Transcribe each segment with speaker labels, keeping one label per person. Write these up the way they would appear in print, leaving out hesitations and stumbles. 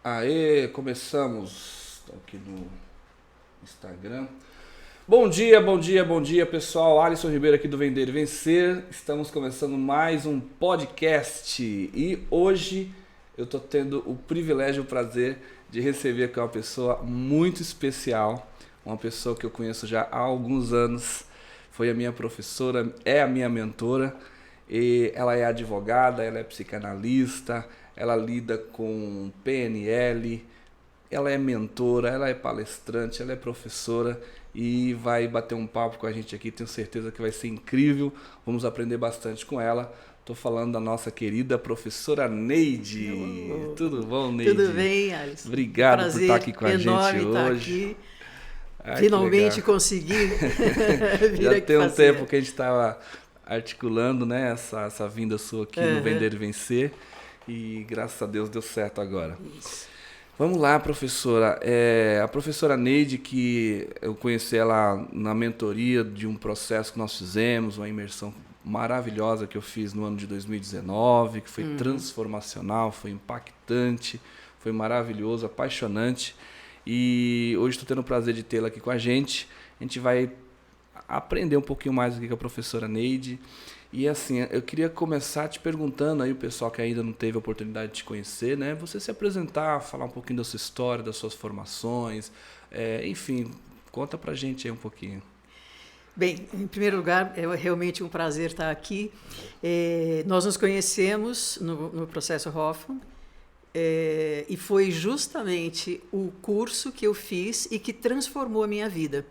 Speaker 1: Aê, começamos. Estou aqui no Instagram. Bom dia, bom dia, bom dia, pessoal. Alisson Ribeiro aqui do Vender e Vencer. Estamos começando mais um podcast e hoje eu estou tendo o privilégio e o prazer de receber aqui uma pessoa muito especial, uma pessoa que eu conheço já há alguns anos, foi a minha professora, é a minha mentora, e ela é advogada, ela é psicanalista, ela lida com PNL, ela é mentora, ela é palestrante, ela é professora e vai bater um papo com a gente aqui. Tenho certeza que vai ser incrível, vamos aprender bastante com ela. Estou falando da nossa querida professora Neide. Tudo bom, Neide?
Speaker 2: Tudo bem, Alisson?
Speaker 1: Obrigado por estar aqui com a gente hoje.
Speaker 2: Estar aqui.
Speaker 1: Ai,
Speaker 2: finalmente consegui vir
Speaker 1: Já
Speaker 2: aqui
Speaker 1: tem um
Speaker 2: fazer.
Speaker 1: tempo que a gente estava articulando, né, essa vinda sua aqui no Vender e Vencer. E graças a Deus deu certo agora.
Speaker 2: Isso.
Speaker 1: Vamos lá, professora. A professora Neide, que eu conheci ela na mentoria de um processo que nós fizemos, uma imersão maravilhosa que eu fiz no ano de 2019, que foi transformacional, foi impactante, foi maravilhoso, apaixonante. E hoje estou tendo o prazer de tê-la aqui com a gente. A gente vai aprender um pouquinho mais aqui com a professora Neide. E assim, eu queria começar te perguntando aí, o pessoal que ainda não teve a oportunidade de te conhecer, né? Você se apresentar, falar um pouquinho da sua história, das suas formações, enfim, conta pra gente aí um pouquinho.
Speaker 2: Bem, em primeiro lugar, é realmente um prazer estar aqui. Nós nos conhecemos no processo Hoffman, e foi justamente o curso que eu fiz e que transformou a minha vida.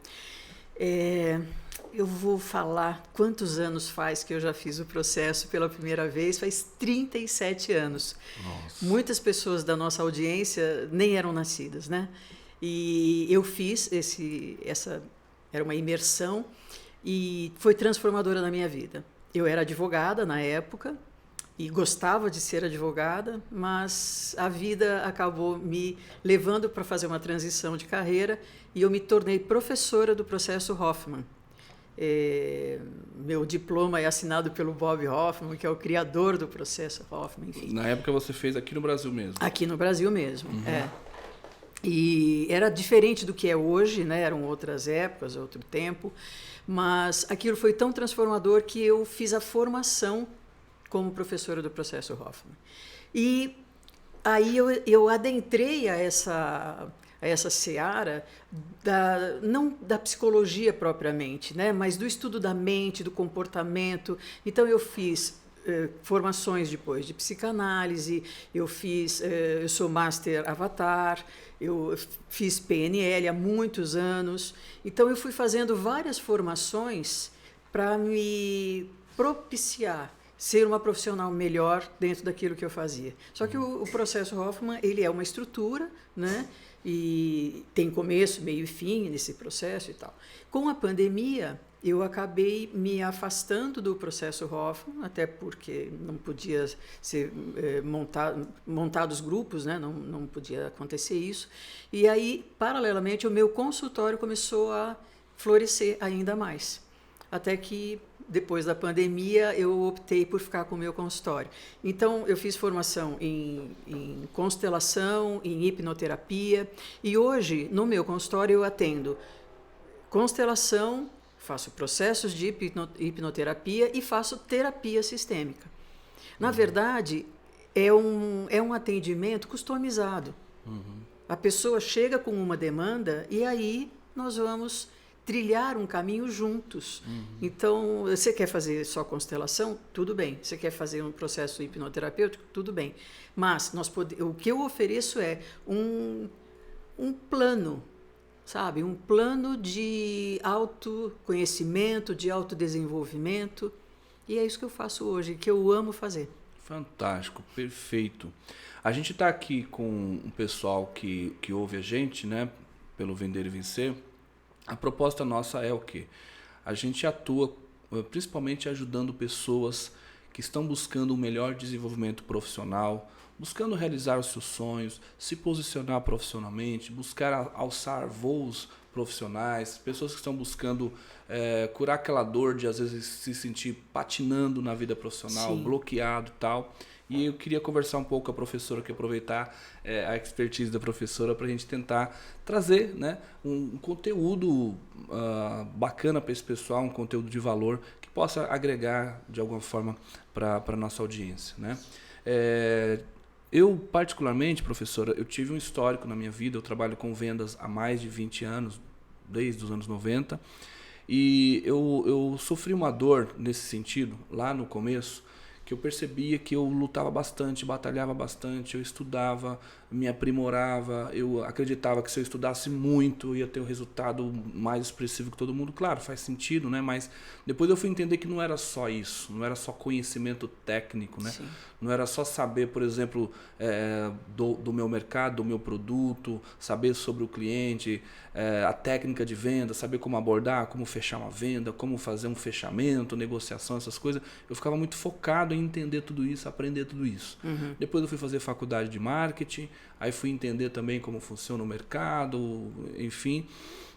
Speaker 2: Eu vou falar quantos anos faz que eu já fiz o processo pela primeira vez. Faz 37 anos.
Speaker 1: Nossa.
Speaker 2: Muitas pessoas da nossa audiência nem eram nascidas, né? E eu fiz essa era uma imersão e foi transformadora na minha vida. Eu era advogada na época e gostava de ser advogada, mas a vida acabou me levando para fazer uma transição de carreira e eu me tornei professora do processo Hoffman. Meu diploma é assinado pelo Bob Hoffman, que é o criador do processo Hoffman. Enfim.
Speaker 1: Na época você fez aqui no Brasil mesmo?
Speaker 2: Aqui no Brasil mesmo, E era diferente do que é hoje, né? Eram outras épocas, outro tempo, mas aquilo foi tão transformador que eu fiz a formação como professora do processo Hoffman. E aí eu adentrei a essa seara não da psicologia propriamente, né, mas do estudo da mente, do comportamento. Então eu fiz formações depois de psicanálise, eu sou Master Avatar, eu fiz PNL há muitos anos. Então eu fui fazendo várias formações para me propiciar ser uma profissional melhor dentro daquilo que eu fazia. Só que o processo Hoffman, ele é uma estrutura, né? E tem começo, meio e fim nesse processo e tal. Com a pandemia, eu acabei me afastando do processo Hoffman, até porque não podia ser montados grupos, né? Não podia acontecer isso. E aí, paralelamente, o meu consultório começou a florescer ainda mais. Até que, depois da pandemia, eu optei por ficar com o meu consultório. Então, eu fiz formação em constelação, em hipnoterapia, e hoje, no meu consultório, eu atendo constelação, faço processos de hipnoterapia e faço terapia sistêmica. Na verdade, é um atendimento customizado. A pessoa chega com uma demanda e aí nós vamos trilhar um caminho juntos. Então, você quer fazer só constelação? Tudo bem. Você quer fazer um processo hipnoterapêutico? Tudo bem. Mas o que eu ofereço é um plano, sabe? Um plano de autoconhecimento, de autodesenvolvimento. E é isso que eu faço hoje, que eu amo fazer.
Speaker 1: Fantástico, perfeito. A gente está aqui com um pessoal que ouve a gente, né, pelo Vender e Vencer. A proposta nossa é o quê? A gente atua principalmente ajudando pessoas que estão buscando um melhor desenvolvimento profissional, buscando realizar os seus sonhos, se posicionar profissionalmente, buscar alçar voos profissionais, pessoas que estão buscando curar aquela dor de às vezes se sentir patinando na vida profissional,
Speaker 2: Sim.
Speaker 1: bloqueado e tal. E eu queria conversar um pouco com a professora, que aproveitar a expertise da professora para a gente tentar trazer, né, um conteúdo bacana para esse pessoal, um conteúdo de valor que possa agregar de alguma forma para a nossa audiência, né? Eu, particularmente, professora, eu tive um histórico na minha vida, eu trabalho com vendas há mais de 20 anos, desde os anos 90, e eu sofri uma dor nesse sentido, lá no começo, que eu percebia que eu lutava bastante, batalhava bastante, eu estudava, me aprimorava, eu acreditava que se eu estudasse muito eu ia ter um resultado mais expressivo que todo mundo. Claro, faz sentido, né? Mas depois eu fui entender que não era só isso, não era só conhecimento técnico, né?
Speaker 2: Sim.
Speaker 1: Não era só saber, por exemplo, do meu mercado, do meu produto, saber sobre o cliente, a técnica de venda, saber como abordar, como fechar uma venda, como fazer um fechamento, negociação, essas coisas. Eu ficava muito focado em entender tudo isso, aprender tudo isso.
Speaker 2: Uhum.
Speaker 1: Depois eu fui fazer faculdade de marketing, aí fui entender também como funciona o mercado, enfim.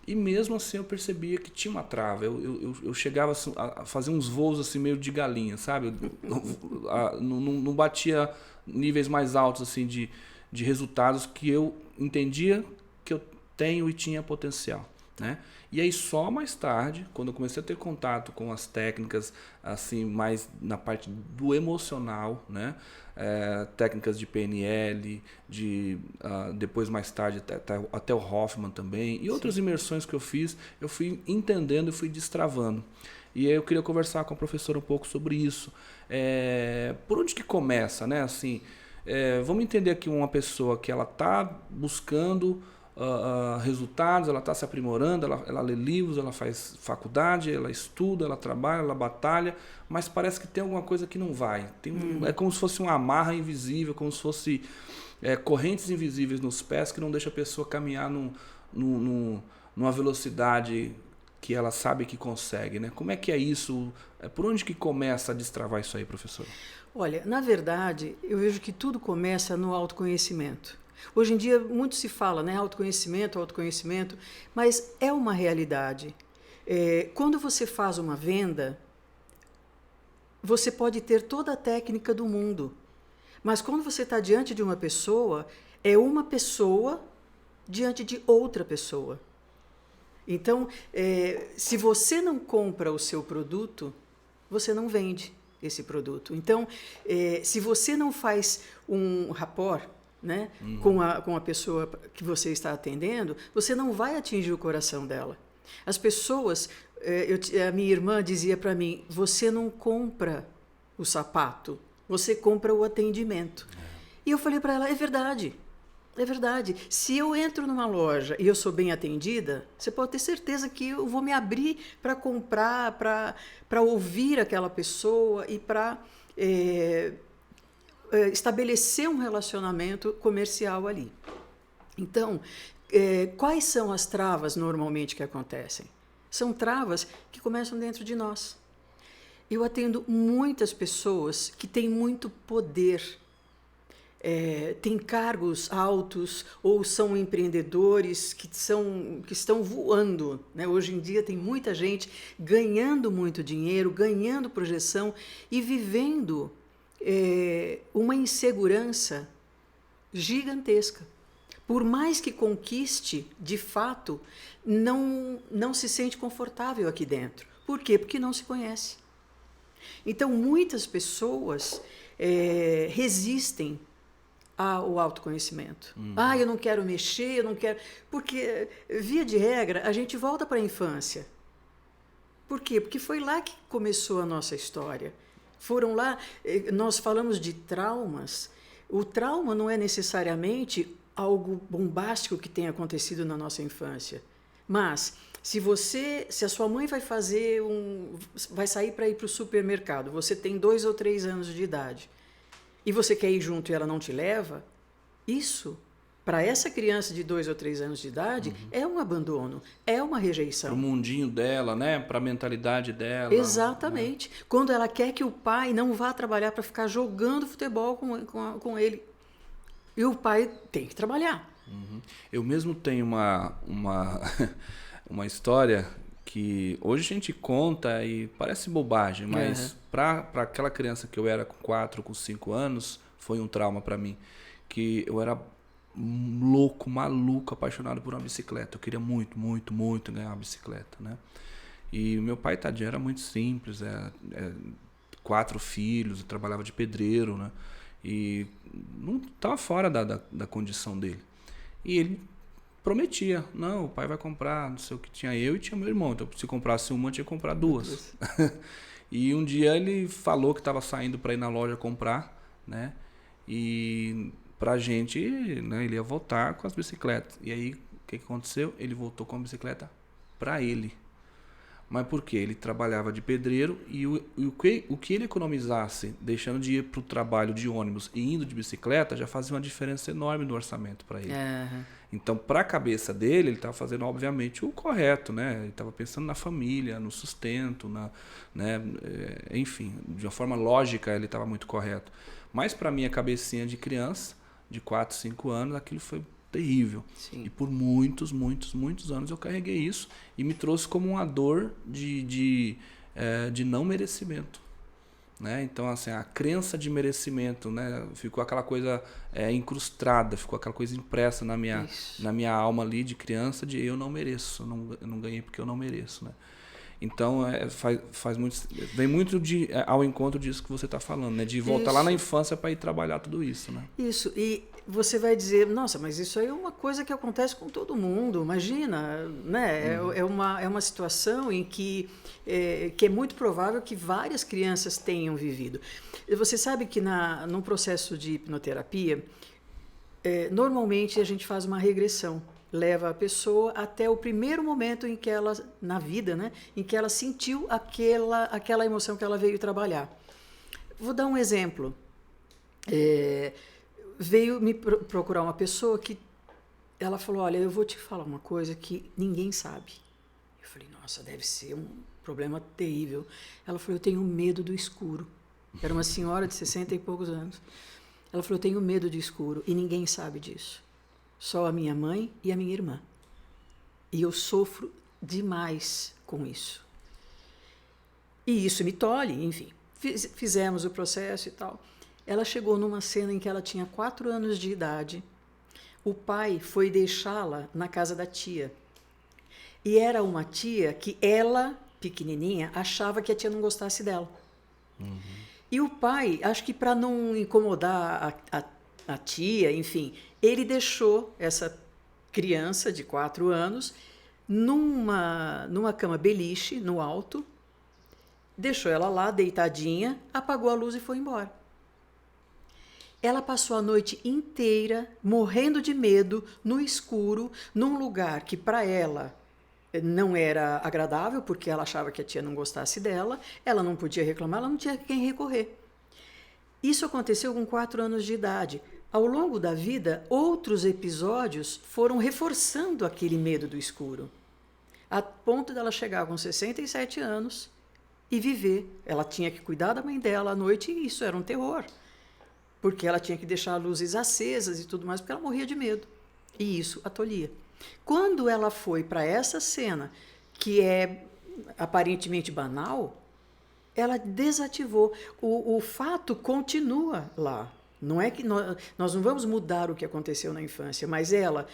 Speaker 1: E mesmo assim eu percebia que tinha uma trava. Eu chegava a fazer uns voos assim meio de galinha, sabe? Não batia níveis mais altos assim de resultados que eu entendia que eu tenho e tinha potencial, né? E aí só mais tarde, quando eu comecei a ter contato com as técnicas assim mais na parte do emocional, né? Técnicas de PNL, depois mais tarde até o Hoffman também, e outras imersões que eu fiz, eu fui entendendo e fui destravando. E aí eu queria conversar com a professora um pouco sobre isso. Por onde que começa, né? Assim, vamos entender aqui uma pessoa que ela está buscando resultados, ela está se aprimorando, ela lê livros, ela faz faculdade, ela estuda, ela trabalha, ela batalha, mas parece que tem alguma coisa que não vai. É como se fosse uma amarra invisível, como se fosse correntes invisíveis nos pés que não deixa a pessoa caminhar numa velocidade que ela sabe que consegue, né? Como é que é isso? Por onde que começa a destravar isso aí, professor?
Speaker 2: Olha, na verdade, eu vejo que tudo começa no autoconhecimento. Hoje em dia muito se fala, né, autoconhecimento, mas é uma realidade. Quando você faz uma venda, você pode ter toda a técnica do mundo, mas quando você está diante de uma pessoa, é uma pessoa diante de outra pessoa. Então, se você não compra o seu produto, você não vende esse produto. Então, se você não faz um rapport, né, com a pessoa que você está atendendo, você não vai atingir o coração dela. As pessoas, a minha irmã dizia para mim, você não compra o sapato, você compra o atendimento. E eu falei para ela, é verdade. Se eu entro numa loja e eu sou bem atendida, você pode ter certeza que eu vou me abrir para comprar, para ouvir aquela pessoa e para estabelecer um relacionamento comercial ali. Então, quais são as travas normalmente que acontecem? São travas que começam dentro de nós. Eu atendo muitas pessoas que têm muito poder, têm cargos altos ou são empreendedores que estão voando, né? Hoje em dia tem muita gente ganhando muito dinheiro, ganhando projeção e vivendo uma insegurança gigantesca. Por mais que conquiste, de fato, não se sente confortável aqui dentro. Por quê? Porque não se conhece. Então, muitas pessoas resistem ao autoconhecimento. Eu não quero mexer, eu não quero... Porque, via de regra, a gente volta para a infância. Por quê? Porque foi lá que começou a nossa história. Foram lá, nós falamos de traumas. O trauma não é necessariamente algo bombástico que tenha acontecido na nossa infância. Mas, se a sua mãe vai sair para ir para o supermercado, você tem 2 ou 3 anos de idade, e você quer ir junto e ela não te leva, isso, para essa criança de 2 ou 3 anos de idade, é um abandono, é uma rejeição.
Speaker 1: Para o mundinho dela, né? Para a mentalidade dela.
Speaker 2: Exatamente. Né? Quando ela quer que o pai não vá trabalhar para ficar jogando futebol com ele. E o pai tem que trabalhar.
Speaker 1: Eu mesmo tenho uma história que hoje a gente conta e parece bobagem, mas para aquela criança que eu era com 4, com 5 anos, foi um trauma para mim. Que eu era louco, maluco, apaixonado por uma bicicleta. Eu queria muito, muito, muito ganhar uma bicicleta, né? E o meu pai, tadinho, era muito simples, 4 filhos, trabalhava de pedreiro, né? E não estava fora da condição dele. E ele prometia, não, o pai vai comprar, não sei o que, tinha eu e tinha meu irmão, então se comprasse uma, eu tinha que comprar 2. E um dia ele falou que estava saindo para ir na loja comprar, né? E pra gente, né, ele ia voltar com as bicicletas. E aí, o que aconteceu? Ele voltou com a bicicleta para ele. Mas por quê? Ele trabalhava de pedreiro e o que ele economizasse, deixando de ir para o trabalho de ônibus e indo de bicicleta, já fazia uma diferença enorme no orçamento para ele. Então, para a cabeça dele, ele estava fazendo, obviamente, o correto, né? Ele estava pensando na família, no sustento, enfim, de uma forma lógica, ele estava muito correto. Mas para minha cabecinha de criança, de 4, 5 anos, aquilo foi terrível.
Speaker 2: Sim.
Speaker 1: E por muitos, muitos, muitos anos eu carreguei isso e me trouxe como uma dor de não merecimento. Né? Então, assim, a crença de merecimento, né? Ficou aquela coisa incrustada, ficou aquela coisa impressa na minha alma ali de criança, de eu não mereço, eu não ganhei porque eu não mereço. Né? Então, faz muito, vem muito ao encontro disso que você está falando, né? De voltar lá na infância para ir trabalhar tudo isso. Né?
Speaker 2: Isso, e você vai dizer, nossa, mas isso aí é uma coisa que acontece com todo mundo, imagina, né? É uma situação em que é muito provável que várias crianças tenham vivido. Você sabe que num processo de hipnoterapia, normalmente a gente faz uma regressão, leva a pessoa até o primeiro momento em que ela, na vida, né, em que ela sentiu aquela emoção que ela veio trabalhar. Vou dar um exemplo. Veio me procurar uma pessoa que ela falou, olha, eu vou te falar uma coisa que ninguém sabe. Eu falei, nossa, deve ser um problema terrível. Ela falou, eu tenho medo do escuro. Era uma senhora de 60 e poucos anos. Ela falou, eu tenho medo do escuro e ninguém sabe disso. Só a minha mãe e a minha irmã. E eu sofro demais com isso. E isso me tolhe, enfim. Fizemos o processo e tal. Ela chegou numa cena em que ela tinha 4 anos de idade. O pai foi deixá-la na casa da tia. E era uma tia que ela, pequenininha, achava que a tia não gostasse dela. Uhum. E o pai, acho que para não incomodar a tia, enfim, ele deixou essa criança de 4 anos numa cama beliche, no alto, deixou ela lá, deitadinha, apagou a luz e foi embora. Ela passou a noite inteira morrendo de medo, no escuro, num lugar que para ela não era agradável, porque ela achava que a tia não gostasse dela, ela não podia reclamar, ela não tinha quem recorrer. Isso aconteceu com 4 anos de idade. Ao longo da vida, outros episódios foram reforçando aquele medo do escuro, a ponto dela chegar com 67 anos e viver. Ela tinha que cuidar da mãe dela à noite e isso era um terror, porque ela tinha que deixar luzes acesas e tudo mais, porque ela morria de medo. E isso a tolhia. Quando ela foi para essa cena, que é aparentemente banal, ela desativou. O fato continua lá. Não é que nós não vamos mudar o que aconteceu na infância, mas ela,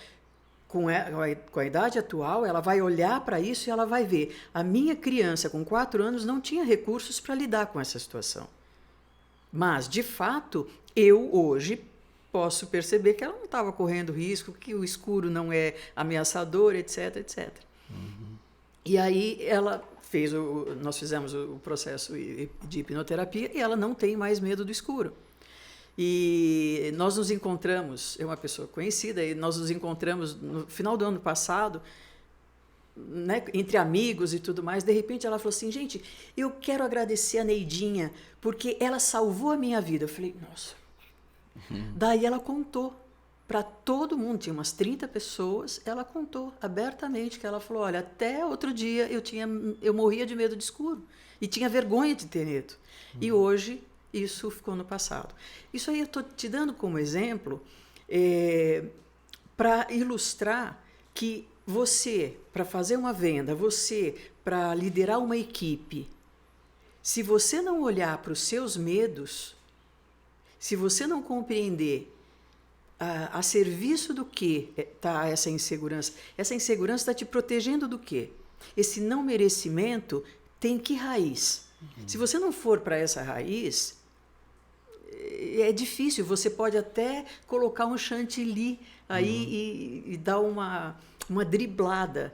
Speaker 2: com a idade atual, ela vai olhar para isso e ela vai ver. A minha criança, com 4 anos, não tinha recursos para lidar com essa situação. Mas, de fato, eu hoje posso perceber que ela não estava correndo risco, que o escuro não é ameaçador, etc, etc. Uhum. E aí nós fizemos o processo de hipnoterapia e ela não tem mais medo do escuro. E nós nos encontramos, é uma pessoa conhecida, e nós nos encontramos no final do ano passado, né, entre amigos e tudo mais. De repente ela falou assim, gente, eu quero agradecer a Neidinha, porque ela salvou a minha vida. Eu falei, nossa. Daí ela contou para todo mundo, tinha umas 30 pessoas, ela contou abertamente, que ela falou, olha, até outro dia eu morria de medo de escuro e tinha vergonha de ter medo. E hoje isso ficou no passado. Isso aí eu estou te dando como exemplo para ilustrar que você, para fazer uma venda, você, para liderar uma equipe, se você não olhar para os seus medos, se você não compreender a serviço do que está essa insegurança está te protegendo do quê? Esse não merecimento tem que raiz? Se você não for para essa raiz, é difícil. Você pode até colocar um chantilly aí e dar uma driblada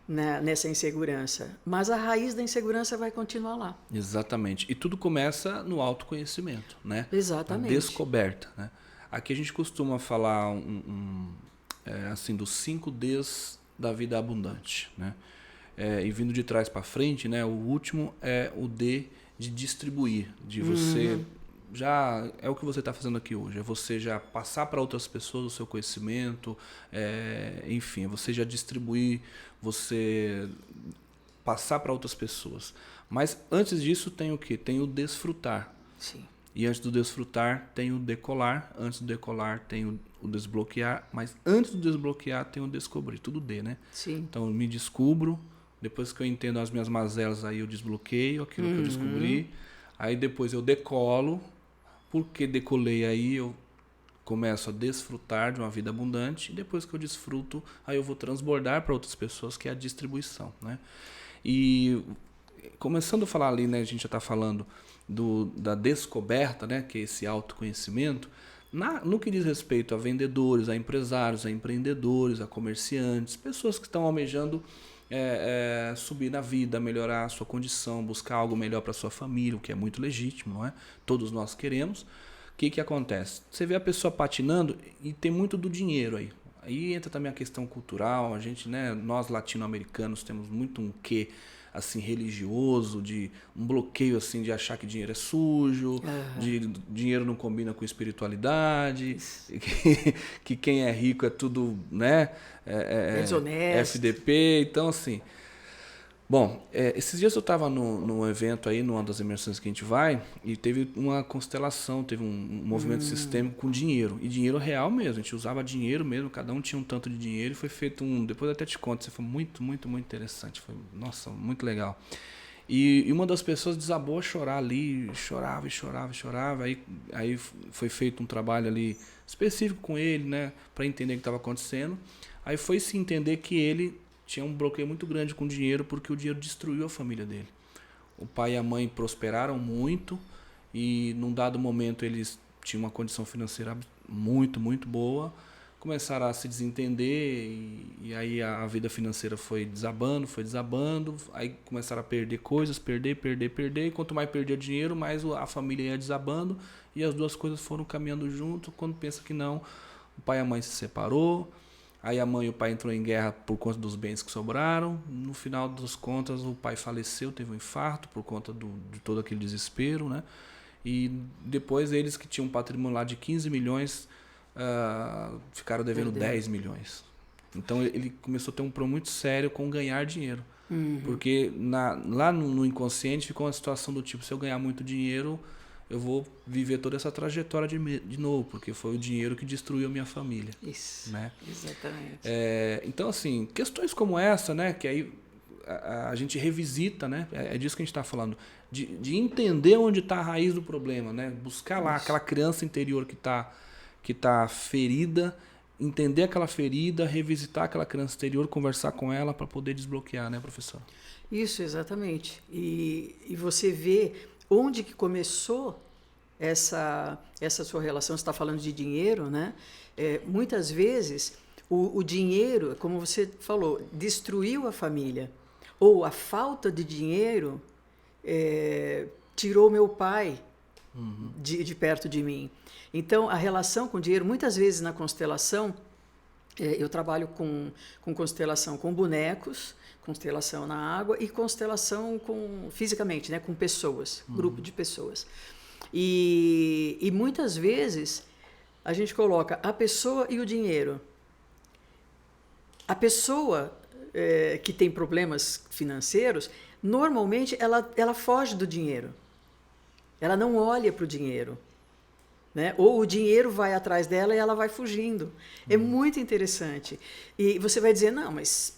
Speaker 2: nessa insegurança. Mas a raiz da insegurança vai continuar lá.
Speaker 1: Exatamente. E tudo começa no autoconhecimento, né?
Speaker 2: Exatamente.
Speaker 1: A descoberta, né? Aqui a gente costuma falar assim, dos 5 Ds da vida abundante, né? E vindo de trás para frente, né? O último é o D de distribuir, de você já é o que você está fazendo aqui hoje, é você já passar para outras pessoas o seu conhecimento, enfim, você já distribuir, você passar para outras pessoas. Mas antes disso tem o quê? Tem o desfrutar.
Speaker 2: Sim.
Speaker 1: E antes do desfrutar tem o decolar, antes do decolar tem o desbloquear, mas antes do desbloquear tem o descobrir, tudo D, né?
Speaker 2: Sim.
Speaker 1: Então eu me descubro, depois que eu entendo as minhas mazelas, aí eu desbloqueio aquilo que eu descobri, aí depois eu decolo, porque decolei aí eu começo a desfrutar de uma vida abundante, e depois que eu desfruto, aí eu vou transbordar para outras pessoas, que é a distribuição, né? E começando a falar ali, né, a gente já está falando da descoberta, né, que é esse autoconhecimento, no que diz respeito a vendedores, a empresários, a empreendedores, a comerciantes, pessoas que estão almejando subir na vida, melhorar a sua condição, buscar algo melhor para sua família, o que é muito legítimo, não é? Todos nós queremos. O que acontece? Você vê a pessoa patinando e tem muito do dinheiro aí. Aí entra também a questão cultural, a gente, né, nós latino-americanos temos muito um quê assim religioso, de um bloqueio assim de achar que dinheiro é sujo, de dinheiro não combina com espiritualidade, que quem é rico é tudo, né,
Speaker 2: desonesto.
Speaker 1: FDP, então assim. Bom, esses dias eu estava num evento aí, numa das imersões que a gente vai, e teve uma constelação, teve um movimento sistêmico com dinheiro. E dinheiro real mesmo, a gente usava dinheiro mesmo, cada um tinha um tanto de dinheiro, e foi feito depois eu até te conto, isso foi muito, muito, muito interessante, foi, nossa, muito legal. E uma das pessoas desabou a chorar ali, chorava e chorava e chorava, aí foi feito um trabalho ali específico com ele, né, para entender o que estava acontecendo. Aí foi se entender que ele tinha um bloqueio muito grande com o dinheiro, porque o dinheiro destruiu a família dele. O pai e a mãe prosperaram muito e num dado momento eles tinham uma condição financeira muito, muito boa, começaram a se desentender e aí a vida financeira foi desabando, aí começaram a perder coisas, perder, e quanto mais perdia dinheiro, mais a família ia desabando e as duas coisas foram caminhando junto. Quando pensa que não, o pai e a mãe se separou. Aí a mãe e o pai entrou em guerra por conta dos bens que sobraram. No final das contas, o pai faleceu, teve um infarto por conta de todo aquele desespero, né? E depois eles que tinham um patrimônio lá de 15 milhões ficaram devendo 10 milhões. Então ele começou a ter um problema muito sério com ganhar dinheiro. Porque lá no inconsciente ficou uma situação do tipo, se eu ganhar muito dinheiro, eu vou viver toda essa trajetória de novo, porque foi o dinheiro que destruiu a minha família.
Speaker 2: Isso,
Speaker 1: né?
Speaker 2: Exatamente.
Speaker 1: Então, assim, questões como essa, né, que aí a gente revisita, né, é disso que a gente está falando, de entender onde está a raiz do problema, né, buscar lá aquela criança interior que tá ferida, entender aquela ferida, revisitar aquela criança interior, conversar com ela para poder desbloquear, né, professor?
Speaker 2: Isso, exatamente. E você vê onde que começou essa sua relação. Você está falando de dinheiro, né? Muitas vezes o dinheiro, como você falou, destruiu a família. Ou a falta de dinheiro tirou meu pai de perto de mim. Então, a relação com o dinheiro, muitas vezes na constelação, eu trabalho com constelação com bonecos, constelação na água e constelação fisicamente, né, com pessoas, grupo de pessoas. E muitas vezes a gente coloca a pessoa e o dinheiro. A pessoa que tem problemas financeiros, normalmente ela foge do dinheiro. Ela não olha para o dinheiro. Né? Ou o dinheiro vai atrás dela e ela vai fugindo. É muito interessante. E você vai dizer, não, mas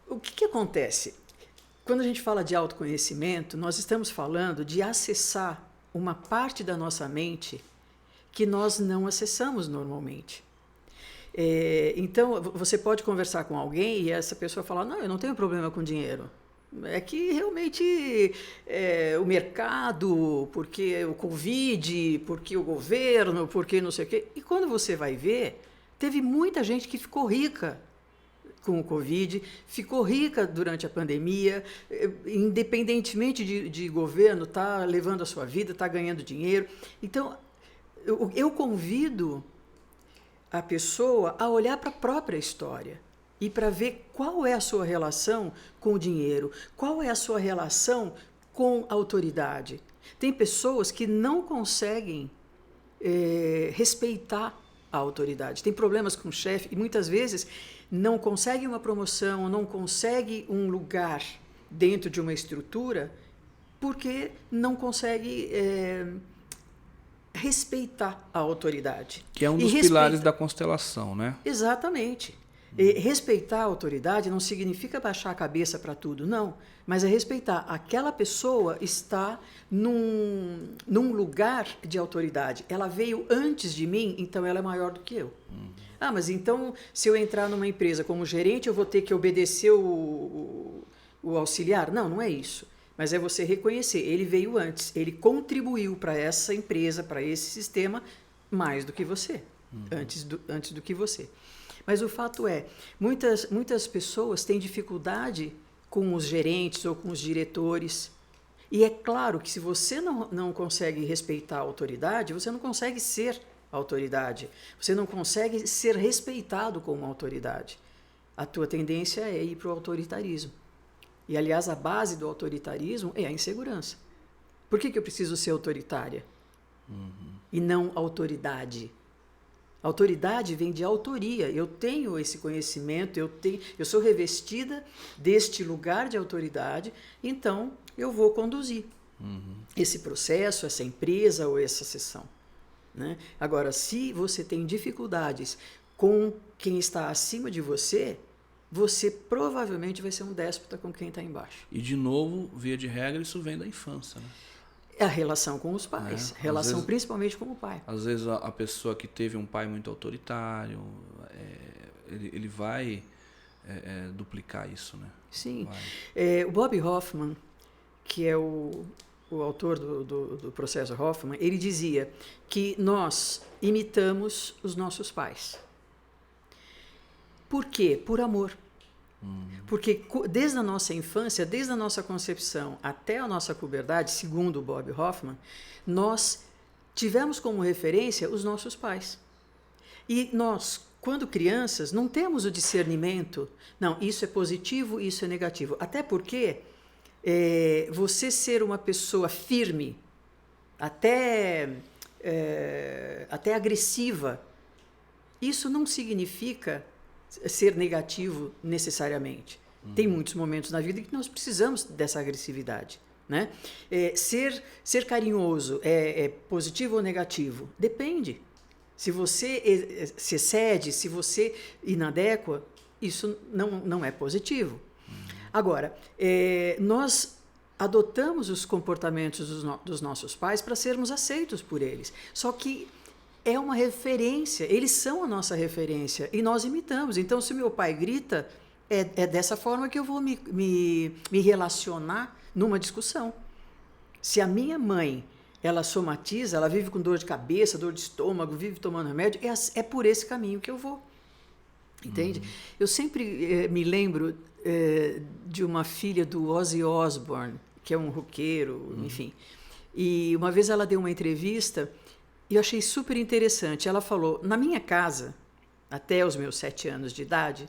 Speaker 2: O que acontece? Quando a gente fala de autoconhecimento, nós estamos falando de acessar uma parte da nossa mente que nós não acessamos normalmente. Então, você pode conversar com alguém e essa pessoa falar, não, eu não tenho problema com dinheiro. É que realmente o mercado, porque o Covid, porque o governo, porque não sei o quê. E quando você vai ver, teve muita gente que ficou rica com o Covid, ficou rica durante a pandemia, independentemente de governo, está levando a sua vida, está ganhando dinheiro. Então, eu convido a pessoa a olhar para a própria história e para ver qual é a sua relação com o dinheiro, qual é a sua relação com a autoridade. Tem pessoas que não conseguem respeitar a autoridade, tem problemas com o chefe e muitas vezes não consegue uma promoção, não consegue um lugar dentro de uma estrutura porque não consegue respeitar a autoridade.
Speaker 1: Que é um dos pilares da constelação, né?
Speaker 2: Exatamente. Respeitar a autoridade não significa baixar a cabeça para tudo, não. Mas é respeitar. Aquela pessoa está num lugar de autoridade. Ela veio antes de mim, então ela é maior do que eu. Ah, mas então, se eu entrar numa empresa como gerente, eu vou ter que obedecer o auxiliar? Não, não é isso. Mas é você reconhecer, ele veio antes, ele contribuiu para essa empresa, para esse sistema, mais do que você, antes do que você. Mas o fato é, muitas pessoas têm dificuldade com os gerentes ou com os diretores. E é claro que se você não consegue respeitar a autoridade, você não consegue ser autoridade. Você não consegue ser respeitado como autoridade. A tua tendência é ir para o autoritarismo. E, aliás, a base do autoritarismo é a insegurança. Por que eu preciso ser autoritária? E não autoridade? Autoridade vem de autoria. Eu tenho esse conhecimento, eu sou revestida deste lugar de autoridade, então eu vou conduzir esse processo, essa empresa ou essa sessão. Né? Agora, se você tem dificuldades com quem está acima de você, você provavelmente vai ser um déspota com quem está embaixo.
Speaker 1: E, de novo, via de regra, isso vem da infância, né?
Speaker 2: É a relação com os pais, relação vezes, principalmente com o pai.
Speaker 1: Às vezes a pessoa que teve um pai muito autoritário, ele vai duplicar isso, né?
Speaker 2: Sim. O Bob Hoffman, que é o autor do processo Hoffman, ele dizia que nós imitamos os nossos pais. Por quê? Por amor. Porque desde a nossa infância, desde a nossa concepção até a nossa puberdade, segundo o Bob Hoffman, nós tivemos como referência os nossos pais. E nós, quando crianças, não temos o discernimento, não, isso é positivo, isso é negativo. Até porque você ser uma pessoa firme, até agressiva, isso não significa ser negativo necessariamente. Tem muitos momentos na vida que nós precisamos dessa agressividade. Né? Ser carinhoso é positivo ou negativo? Depende. Se você se excede, se você inadequa, isso não é positivo. Agora, nós adotamos os comportamentos dos nossos pais para sermos aceitos por eles. Só que é uma referência, eles são a nossa referência e nós imitamos. Então, se meu pai grita, é dessa forma que eu vou me relacionar numa discussão. Se a minha mãe, ela somatiza, ela vive com dor de cabeça, dor de estômago, vive tomando remédio, é por esse caminho que eu vou. Entende? Eu sempre me lembro de uma filha do Ozzy Osbourne, que é um roqueiro, enfim. E uma vez ela deu uma entrevista e eu achei super interessante. Ela falou, na minha casa, até os meus 7 anos de idade,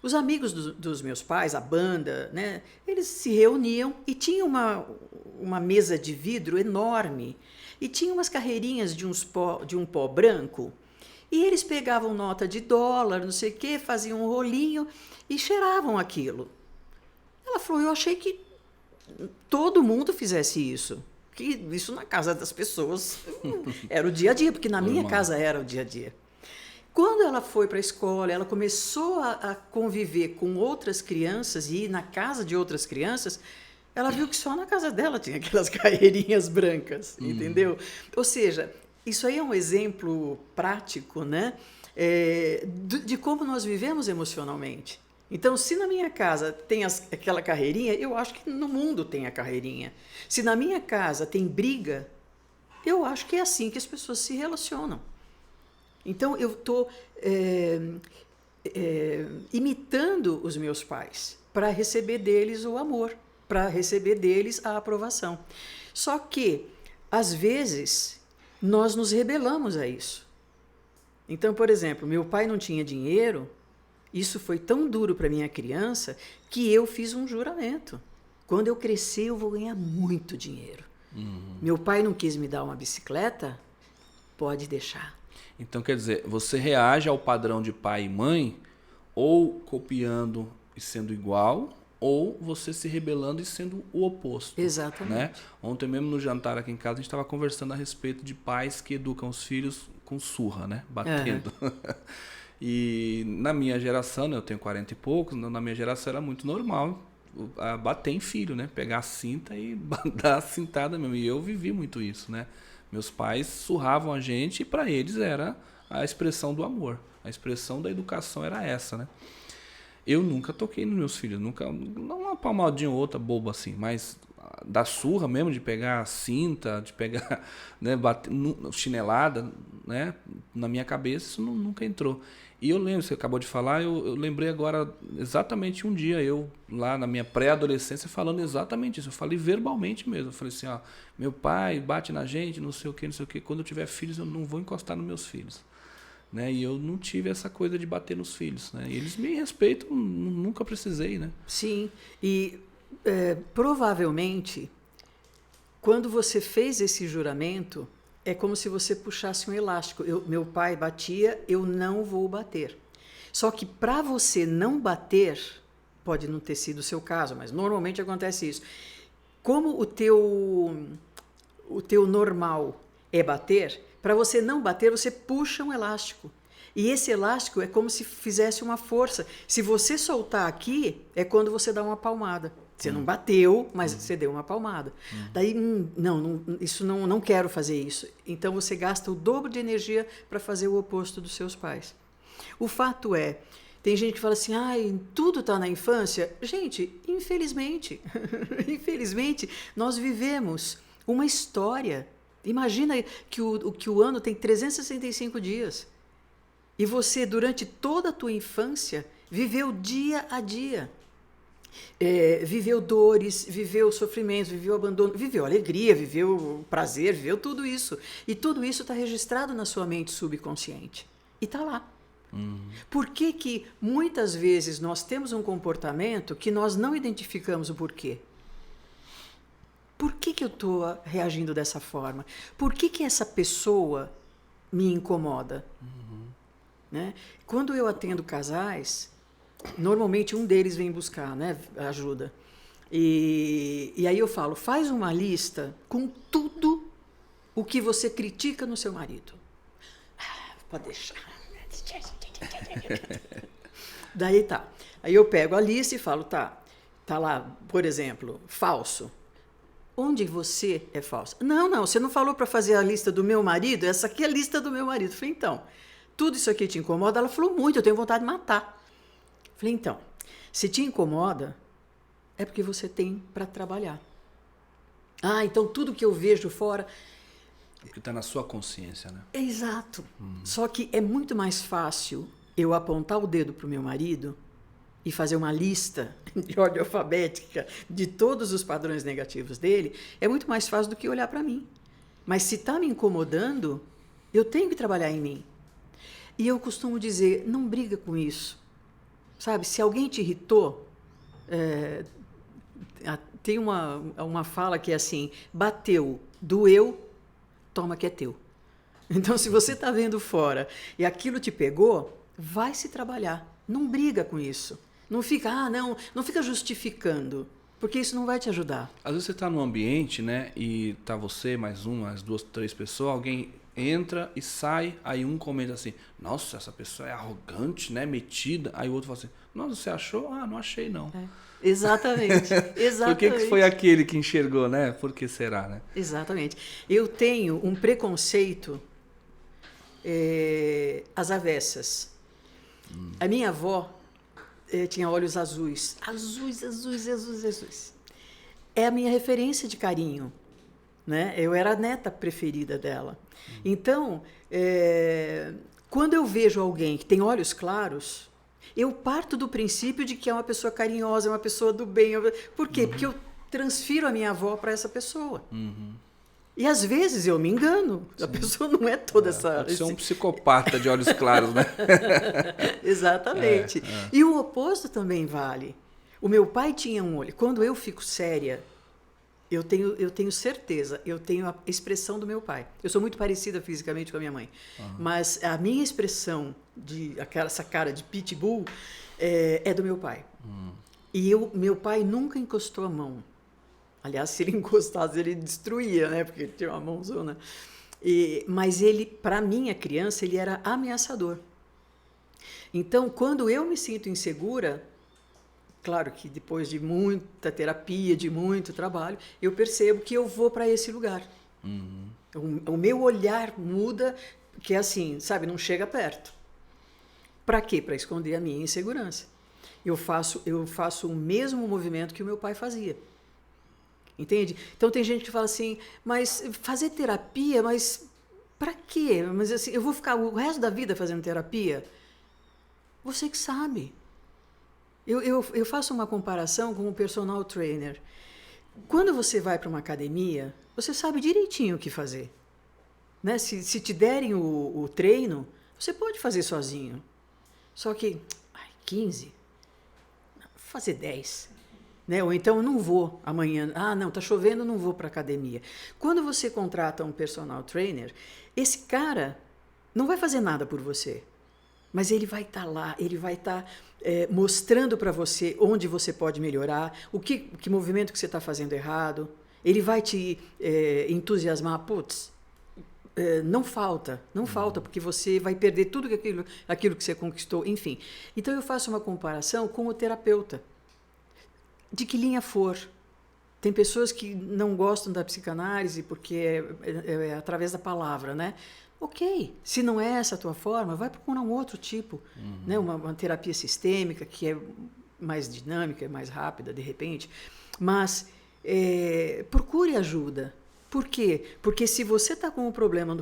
Speaker 2: os amigos dos meus pais, a banda, né, eles se reuniam e tinha uma mesa de vidro enorme e tinha umas carreirinhas de um pó branco e eles pegavam nota de $, não sei o quê, faziam um rolinho e cheiravam aquilo. Ela falou, eu achei que todo mundo fizesse isso. Que isso na casa das pessoas era o dia a dia, porque na minha casa era o dia a dia. Quando ela foi para a escola, ela começou a conviver com outras crianças e ir na casa de outras crianças, ela viu que só na casa dela tinha aquelas carreirinhas brancas, entendeu? Ou seja, isso aí é um exemplo prático, né? De como nós vivemos emocionalmente. Então, se na minha casa tem aquela carreirinha, eu acho que no mundo tem a carreirinha. Se na minha casa tem briga, eu acho que é assim que as pessoas se relacionam. Então, eu estou imitando os meus pais para receber deles o amor, para receber deles a aprovação. Só que, às vezes, nós nos rebelamos a isso. Então, por exemplo, meu pai não tinha dinheiro, isso foi tão duro para minha criança que eu fiz um juramento. Quando eu crescer, eu vou ganhar muito dinheiro. Meu pai não quis me dar uma bicicleta? Pode deixar.
Speaker 1: Então, quer dizer, você reage ao padrão de pai e mãe ou copiando e sendo igual, ou você se rebelando e sendo o oposto.
Speaker 2: Exatamente.
Speaker 1: Né? Ontem mesmo no jantar aqui em casa, a gente estava conversando a respeito de pais que educam os filhos com surra, né? Batendo. E na minha geração, né, eu tenho 40 e poucos, na minha geração era muito normal bater em filho, né? Pegar a cinta e dar a cintada mesmo. E eu vivi muito isso, né? Meus pais surravam a gente e para eles era a expressão do amor. A expressão da educação era essa, né? Eu nunca toquei nos meus filhos, nunca, não uma palmadinha ou outra boba assim, mas da surra mesmo, de pegar a cinta, de pegar, né, bater, chinelada, né? Na minha cabeça isso nunca entrou. E eu lembro, você acabou de falar, eu lembrei agora exatamente um dia, eu lá na minha pré-adolescência falando exatamente isso. Eu falei verbalmente mesmo. Eu falei assim, ó, meu pai bate na gente, não sei o que. Quando eu tiver filhos, eu não vou encostar nos meus filhos. Né? E eu não tive essa coisa de bater nos filhos. Né? E eles me respeitam, nunca precisei. Né?
Speaker 2: Sim, e provavelmente, quando você fez esse juramento, é como se você puxasse um elástico. Meu pai batia, eu não vou bater. Só que para você não bater, pode não ter sido o seu caso, mas normalmente acontece isso. Como o teu normal é bater, para você não bater, você puxa um elástico. E esse elástico é como se fizesse uma força. Se você soltar aqui, é quando você dá uma palmada. Você não bateu, mas você deu uma palmada. Daí, não quero fazer isso. Então, você gasta o dobro de energia para fazer o oposto dos seus pais. O fato é, tem gente que fala assim, tudo está na infância. Gente, infelizmente, infelizmente, nós vivemos uma história. Imagina que o ano tem 365 dias. E você, durante toda a tua infância, viveu dia a dia. Viveu dores, viveu sofrimentos, viveu abandono, viveu alegria, viveu prazer, viveu tudo isso. E tudo isso está registrado na sua mente subconsciente. E está lá. Por que muitas vezes nós temos um comportamento que nós não identificamos o porquê? Por que eu estou reagindo dessa forma? Por que essa pessoa me incomoda? Né? Quando eu atendo casais, normalmente um deles vem buscar, né, ajuda. E aí eu falo, faz uma lista com tudo o que você critica no seu marido. Pode deixar. Daí tá. Aí eu pego a lista e falo, tá lá, por exemplo, falso. Onde você é falso? Não, você não falou para fazer a lista do meu marido? Essa aqui é a lista do meu marido. Eu falei, então, tudo isso aqui te incomoda? Ela falou, muito, eu tenho vontade de matar. Eu falei, então, se te incomoda, é porque você tem para trabalhar. Então tudo que eu vejo fora...
Speaker 1: Porque está na sua consciência, né?
Speaker 2: É exato. Só que é muito mais fácil eu apontar o dedo para o meu marido e fazer uma lista de ordem alfabética de todos os padrões negativos dele, é muito mais fácil do que olhar para mim. Mas se está me incomodando, eu tenho que trabalhar em mim. E eu costumo dizer, não briga com isso. Sabe, se alguém te irritou, tem uma fala que é assim, bateu, doeu, toma que é teu. Então, se você está vendo fora e aquilo te pegou, vai se trabalhar. Não briga com isso. Não fica, não fica justificando, porque isso não vai te ajudar.
Speaker 1: Às vezes você está num ambiente, né, e tá você, mais duas, três pessoas, alguém entra e sai, aí um comenta assim, nossa, essa pessoa é arrogante, né, metida. Aí o outro fala assim, nossa, você achou? Ah, não achei não.
Speaker 2: Exatamente,
Speaker 1: Por que
Speaker 2: exatamente.
Speaker 1: foi aquele que enxergou, né? Por que será, né?
Speaker 2: Exatamente. Eu tenho um preconceito às avessas. A minha avó tinha olhos azuis. Azuis, azuis, azuis, azuis. É a minha referência de carinho. Né? Eu era a neta preferida dela. Então, quando eu vejo alguém que tem olhos claros, eu parto do princípio de que é uma pessoa carinhosa, uma pessoa do bem. Por quê? Porque eu transfiro a minha avó para essa pessoa. E às vezes eu me engano. A pessoa não é toda essa...
Speaker 1: Pode ser um psicopata de olhos claros, né?
Speaker 2: Exatamente. E o oposto também vale. O meu pai tinha um olho. Quando eu fico séria, eu tenho certeza, eu tenho a expressão do meu pai. Eu sou muito parecida fisicamente com a minha mãe. Mas a minha expressão, essa cara de pitbull, é do meu pai. E meu pai nunca encostou a mão. Aliás, se ele encostasse, ele destruía, né? Porque ele tinha uma mãozona. Mas ele, para minha criança, ele era ameaçador. Então, quando eu me sinto insegura, claro que depois de muita terapia, de muito trabalho, eu percebo que eu vou para esse lugar. O meu olhar muda, que é assim, sabe, não chega perto. Para quê? Para esconder a minha insegurança. Eu faço o mesmo movimento que o meu pai fazia. Entende? Então tem gente que fala assim, mas fazer terapia, mas para quê? Mas assim, eu vou ficar o resto da vida fazendo terapia? Você que sabe. Eu faço uma comparação com o personal trainer. Quando você vai para uma academia, você sabe direitinho o que fazer. Né? Se te derem o treino, você pode fazer sozinho. Só que, 15? Vou fazer 10. Né? Ou então, eu não vou amanhã. Ah, não, está chovendo, não vou para a academia. Quando você contrata um personal trainer, esse cara não vai fazer nada por você. Mas ele vai estar lá, ele vai estar mostrando para você onde você pode melhorar, o que movimento que você está fazendo errado. Ele vai te entusiasmar. Putz, não falta, porque você vai perder tudo aquilo que você conquistou, enfim. Então eu faço uma comparação com o terapeuta. De que linha for. Tem pessoas que não gostam da psicanálise porque é através da palavra, né? Ok, se não é essa a tua forma, vai procurar um outro tipo, né? Uma terapia sistêmica que é mais dinâmica, mais rápida, de repente. Mas procure ajuda. Por quê? Porque se você está com um problema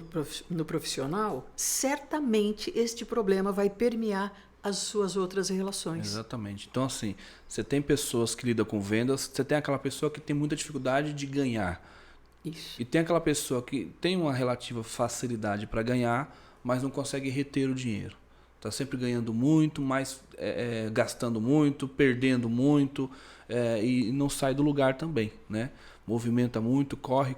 Speaker 2: no profissional, certamente este problema vai permear as suas outras relações.
Speaker 1: Exatamente. Então, assim, você tem pessoas que lidam com vendas, você tem aquela pessoa que tem muita dificuldade de ganhar.
Speaker 2: Isso.
Speaker 1: E tem aquela pessoa que tem uma relativa facilidade para ganhar, mas não consegue reter o dinheiro. Está sempre ganhando muito, mas gastando muito, perdendo muito e não sai do lugar também, né? Movimenta muito, corre,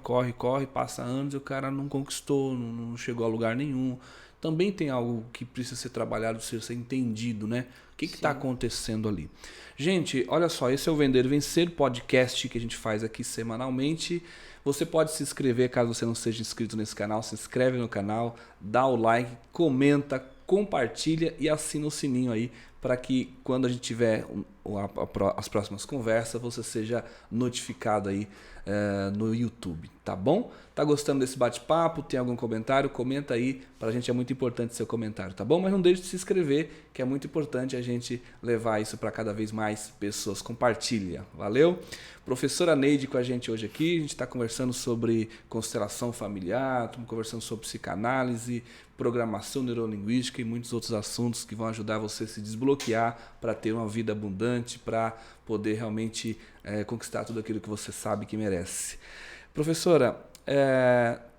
Speaker 1: passa anos e o cara não conquistou, não chegou a lugar nenhum. Também tem algo que precisa ser trabalhado, precisa ser entendido, né? O que está acontecendo ali? Gente, olha só, esse é o Vender e Vencer podcast que a gente faz aqui semanalmente. Você pode se inscrever, caso você não seja inscrito nesse canal, se inscreve no canal, dá o like, comenta, compartilha e assina o sininho aí para que quando a gente tiver as próximas conversas, você seja notificado aí no YouTube, tá bom? Tá gostando desse bate-papo? Tem algum comentário? Comenta aí, pra gente é muito importante seu comentário, tá bom? Mas não deixe de se inscrever, que é muito importante a gente levar isso para cada vez mais pessoas. Compartilha, valeu? Professora Neide com a gente hoje aqui, a gente está conversando sobre constelação familiar, estamos conversando sobre psicanálise, programação neurolinguística e muitos outros assuntos que vão ajudar você a se desbloquear para ter uma vida abundante, para poder realmente conquistar tudo aquilo que você sabe que merece. Professora,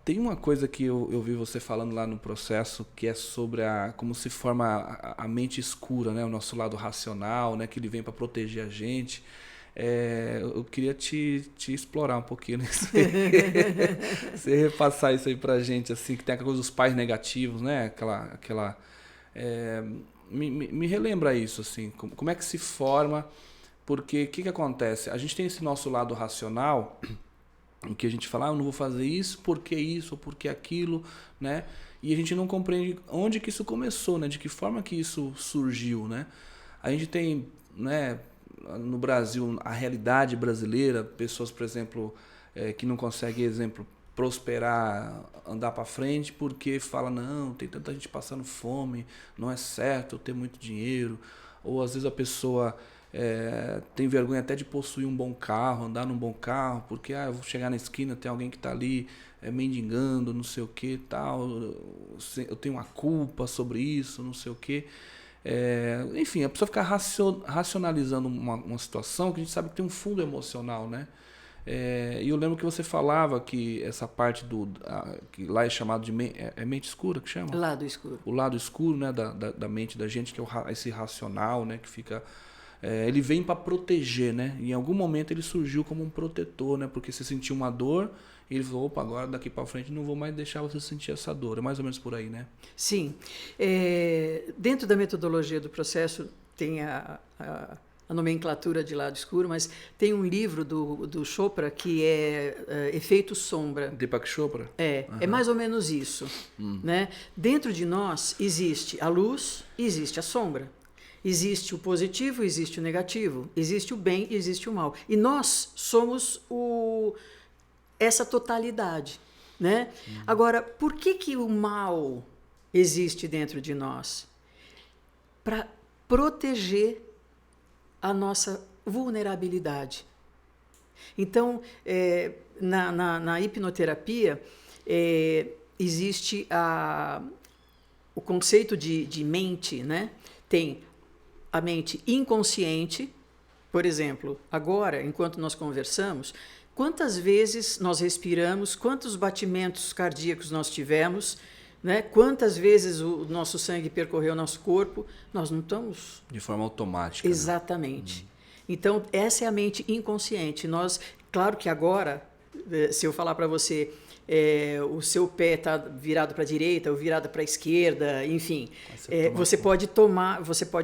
Speaker 1: tem uma coisa que eu vi você falando lá no processo, que é sobre como se forma a mente escura, né? O nosso lado racional, né? Que ele vem para proteger a gente. Eu queria te explorar um pouquinho nisso. Você repassar isso aí pra gente, assim, que tem aquela coisa dos pais negativos, né? Me relembra isso, assim, como é que se forma, porque o que acontece? A gente tem esse nosso lado racional em que a gente fala, eu não vou fazer isso ou porque aquilo, né? E a gente não compreende onde que isso começou, né? De que forma que isso surgiu, né? A gente tem, né, no Brasil, a realidade brasileira, pessoas, por exemplo, que não conseguem, exemplo, prosperar, andar para frente porque fala, não, tem tanta gente passando fome, não é certo eu ter muito dinheiro. Ou às vezes a pessoa tem vergonha até de possuir um bom carro, andar num bom carro, porque eu vou chegar na esquina, tem alguém que está ali mendigando, não sei o que, tal, eu tenho uma culpa sobre isso, não sei o que. Enfim, a pessoa fica racionalizando uma situação que a gente sabe que tem um fundo emocional, né? E eu lembro que você falava que essa parte que lá é chamado de mente escura, que chama?
Speaker 2: Lado escuro.
Speaker 1: O lado escuro, né, da mente da gente, que é esse racional, né, que fica... ele vem para proteger, né? Em algum momento ele surgiu como um protetor, né? Porque você sentiu uma dor e ele falou, opa, agora daqui para frente não vou mais deixar você sentir essa dor. É mais ou menos por aí, né?
Speaker 2: Sim. Dentro da metodologia do processo tem a nomenclatura de lado escuro, mas tem um livro do Chopra que é Efeito Sombra.
Speaker 1: Deepak Chopra?
Speaker 2: É mais ou menos isso. Né? Dentro de nós existe a luz e existe a sombra. Existe o positivo, existe o negativo. Existe o bem e existe o mal. E nós somos essa totalidade. Né? Agora, por que o mal existe dentro de nós? Para proteger a nossa vulnerabilidade. Então, na hipnoterapia, existe o conceito de mente, né? Tem a mente inconsciente, por exemplo, agora, enquanto nós conversamos, quantas vezes nós respiramos, quantos batimentos cardíacos nós tivemos, né? Quantas vezes o nosso sangue percorreu o nosso corpo, nós não estamos...
Speaker 1: De forma automática.
Speaker 2: Exatamente. Né? Então, essa é a mente inconsciente. Claro que agora, se eu falar para você, o seu pé está virado para a direita ou virado para a esquerda, enfim, você pode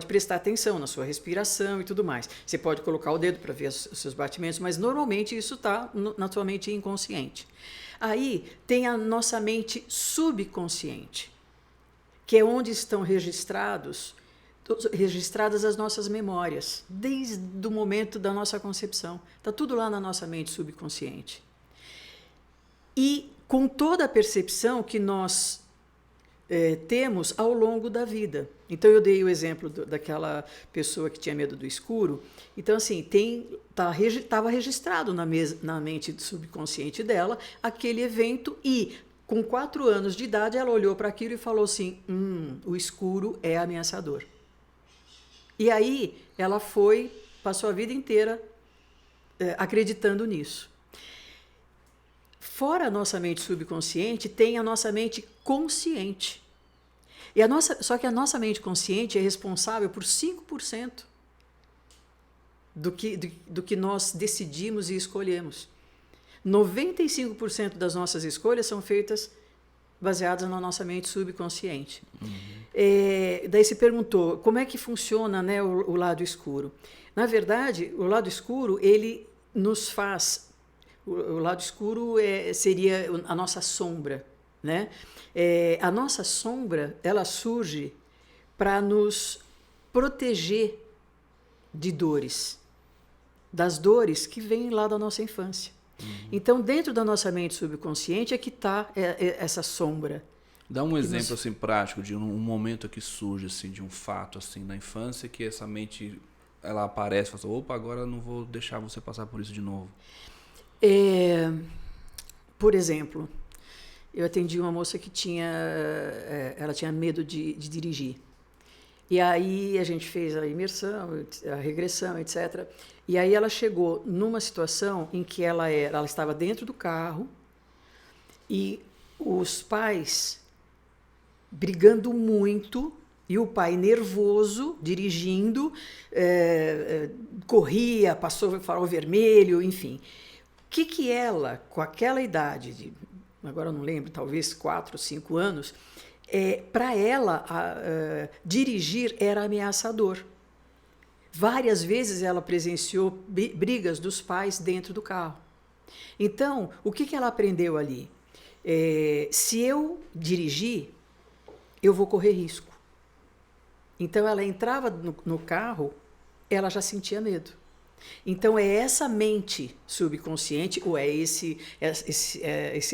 Speaker 2: prestar atenção na sua respiração e tudo mais. Você pode colocar o dedo para ver os seus batimentos, mas normalmente isso está na sua mente inconsciente. Aí tem a nossa mente subconsciente, que é onde estão registradas as nossas memórias, desde o momento da nossa concepção. Está tudo lá na nossa mente subconsciente. E com toda a percepção que nós temos ao longo da vida. Então, eu dei o exemplo daquela pessoa que tinha medo do escuro. Então, assim, estava registrado na mente subconsciente dela aquele evento e, com 4 anos de idade, ela olhou para aquilo e falou assim, o escuro é ameaçador. E aí, ela passou a vida inteira acreditando nisso. Fora a nossa mente subconsciente, tem a nossa mente consciente. Só que a nossa mente consciente é responsável por 5% do que nós decidimos e escolhemos. 95% das nossas escolhas são feitas baseadas na nossa mente subconsciente. Daí se perguntou, como é que funciona, né, o lado escuro? Na verdade, o lado escuro, ele nos faz... O lado escuro seria a nossa sombra, né? A nossa sombra, ela surge para nos proteger de dores, das dores que vêm lá da nossa infância. Então, dentro da nossa mente subconsciente é que está essa sombra.
Speaker 1: Dá um exemplo assim prático de um momento que surge assim de um fato assim na infância que essa mente ela aparece e fala, opa, agora eu não vou deixar você passar por isso de novo.
Speaker 2: Por exemplo, eu atendi uma moça que ela tinha medo de dirigir. E aí a gente fez a imersão, a regressão, etc. E aí ela chegou numa situação em que ela estava dentro do carro e os pais brigando muito e o pai nervoso, dirigindo, corria, passou farol vermelho, enfim. O que ela, com aquela idade, agora eu não lembro, talvez 4, 5 anos, para ela dirigir era ameaçador. Várias vezes ela presenciou brigas dos pais dentro do carro. Então, o que ela aprendeu ali? Se eu dirigir, eu vou correr risco. Então, ela entrava no carro, ela já sentia medo. Então, é essa mente subconsciente, ou é esse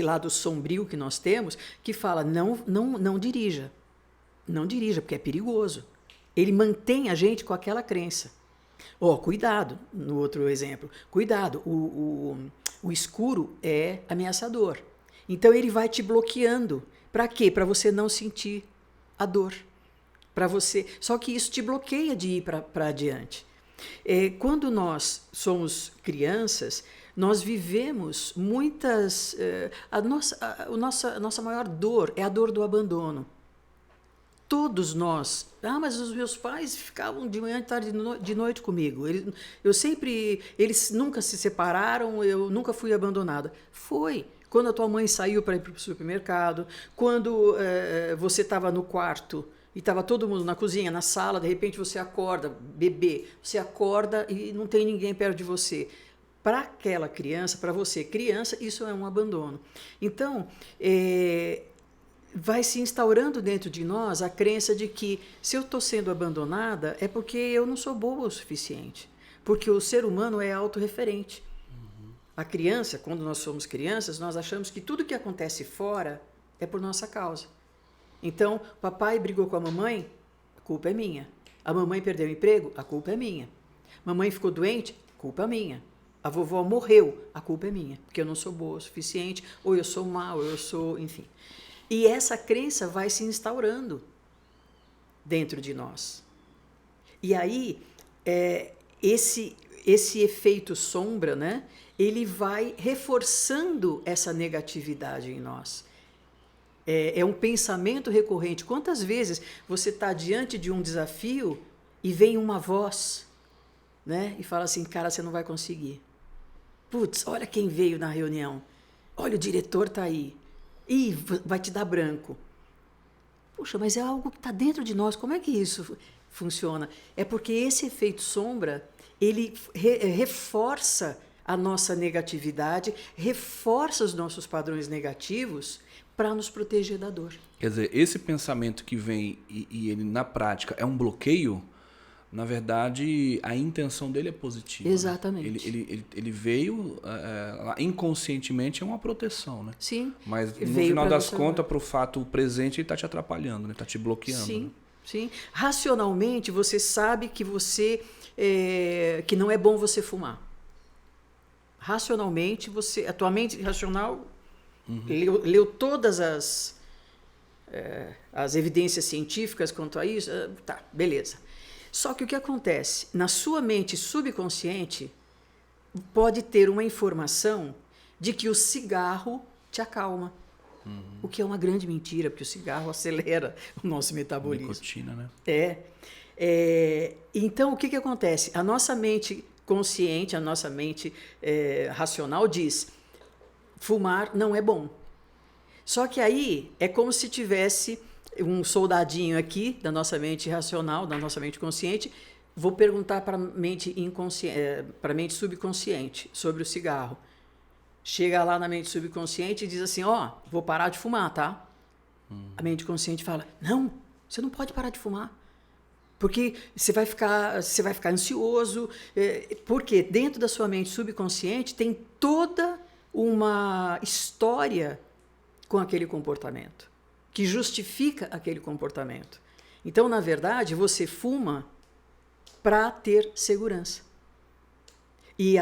Speaker 2: lado sombrio que nós temos, que fala, não dirija. Não dirija, porque é perigoso. Ele mantém a gente com aquela crença. Cuidado, no outro exemplo. Cuidado, o escuro é ameaçador. Então, ele vai te bloqueando. Para quê? Para você não sentir a dor. Só que isso te bloqueia de ir para adiante. Quando nós somos crianças, nós vivemos muitas... a nossa maior dor é a dor do abandono. Todos nós. Mas os meus pais ficavam de manhã, de tarde, de noite comigo. Eles nunca se separaram, eu nunca fui abandonada. Foi. Quando a tua mãe saiu para ir para o supermercado, quando você estava no quarto e estava todo mundo na cozinha, na sala, de repente você acorda, bebê, você acorda e não tem ninguém perto de você. Para aquela criança, para você, criança, isso é um abandono. Então, vai se instaurando dentro de nós a crença de que se eu estou sendo abandonada é porque eu não sou boa o suficiente. Porque o ser humano é autorreferente. A criança, quando nós somos crianças, nós achamos que tudo que acontece fora é por nossa causa. Então, papai brigou com a mamãe, a culpa é minha. A mamãe perdeu o emprego, a culpa é minha. Mamãe ficou doente, culpa é minha. A vovó morreu, a culpa é minha, porque eu não sou boa o suficiente, ou eu sou má, ou eu sou, enfim. E essa crença vai se instaurando dentro de nós. E aí, esse efeito sombra, né, ele vai reforçando essa negatividade em nós. É um pensamento recorrente. Quantas vezes você está diante de um desafio e vem uma voz, né, e fala assim, cara, você não vai conseguir. Putz, olha quem veio na reunião. Olha, o diretor está aí. Ih, vai te dar branco. Puxa, mas é algo que está dentro de nós. Como é que isso funciona? É porque esse efeito sombra, ele reforça a nossa negatividade, reforça os nossos padrões negativos para nos proteger da dor.
Speaker 1: Quer dizer, esse pensamento que vem e ele na prática é um bloqueio, na verdade a intenção dele é positiva.
Speaker 2: Exatamente.
Speaker 1: Né? Ele veio inconscientemente, é uma proteção, né?
Speaker 2: Sim.
Speaker 1: Mas no final das contas, para o fato presente, ele está te atrapalhando, né? Está te bloqueando.
Speaker 2: Sim,
Speaker 1: né?
Speaker 2: sim. Racionalmente, você sabe que que não é bom você fumar. Racionalmente, a tua mente racional leu todas as evidências científicas quanto a isso. Tá, beleza. Só que o que acontece? Na sua mente subconsciente, pode ter uma informação de que o cigarro te acalma. O que é uma grande mentira, porque o cigarro acelera o nosso metabolismo.
Speaker 1: Nicotina, né?
Speaker 2: Então, o que acontece? A nossa mente consciente, a nossa mente racional diz, fumar não é bom. Só que aí é como se tivesse um soldadinho aqui da nossa mente racional, da nossa mente consciente, vou perguntar para a mente subconsciente sobre o cigarro. Chega lá na mente subconsciente e diz assim, vou parar de fumar, tá? A mente consciente fala, não, você não pode parar de fumar. Porque você vai ficar ansioso, porque dentro da sua mente subconsciente tem toda uma história com aquele comportamento, que justifica aquele comportamento. Então, na verdade, você fuma para ter segurança. E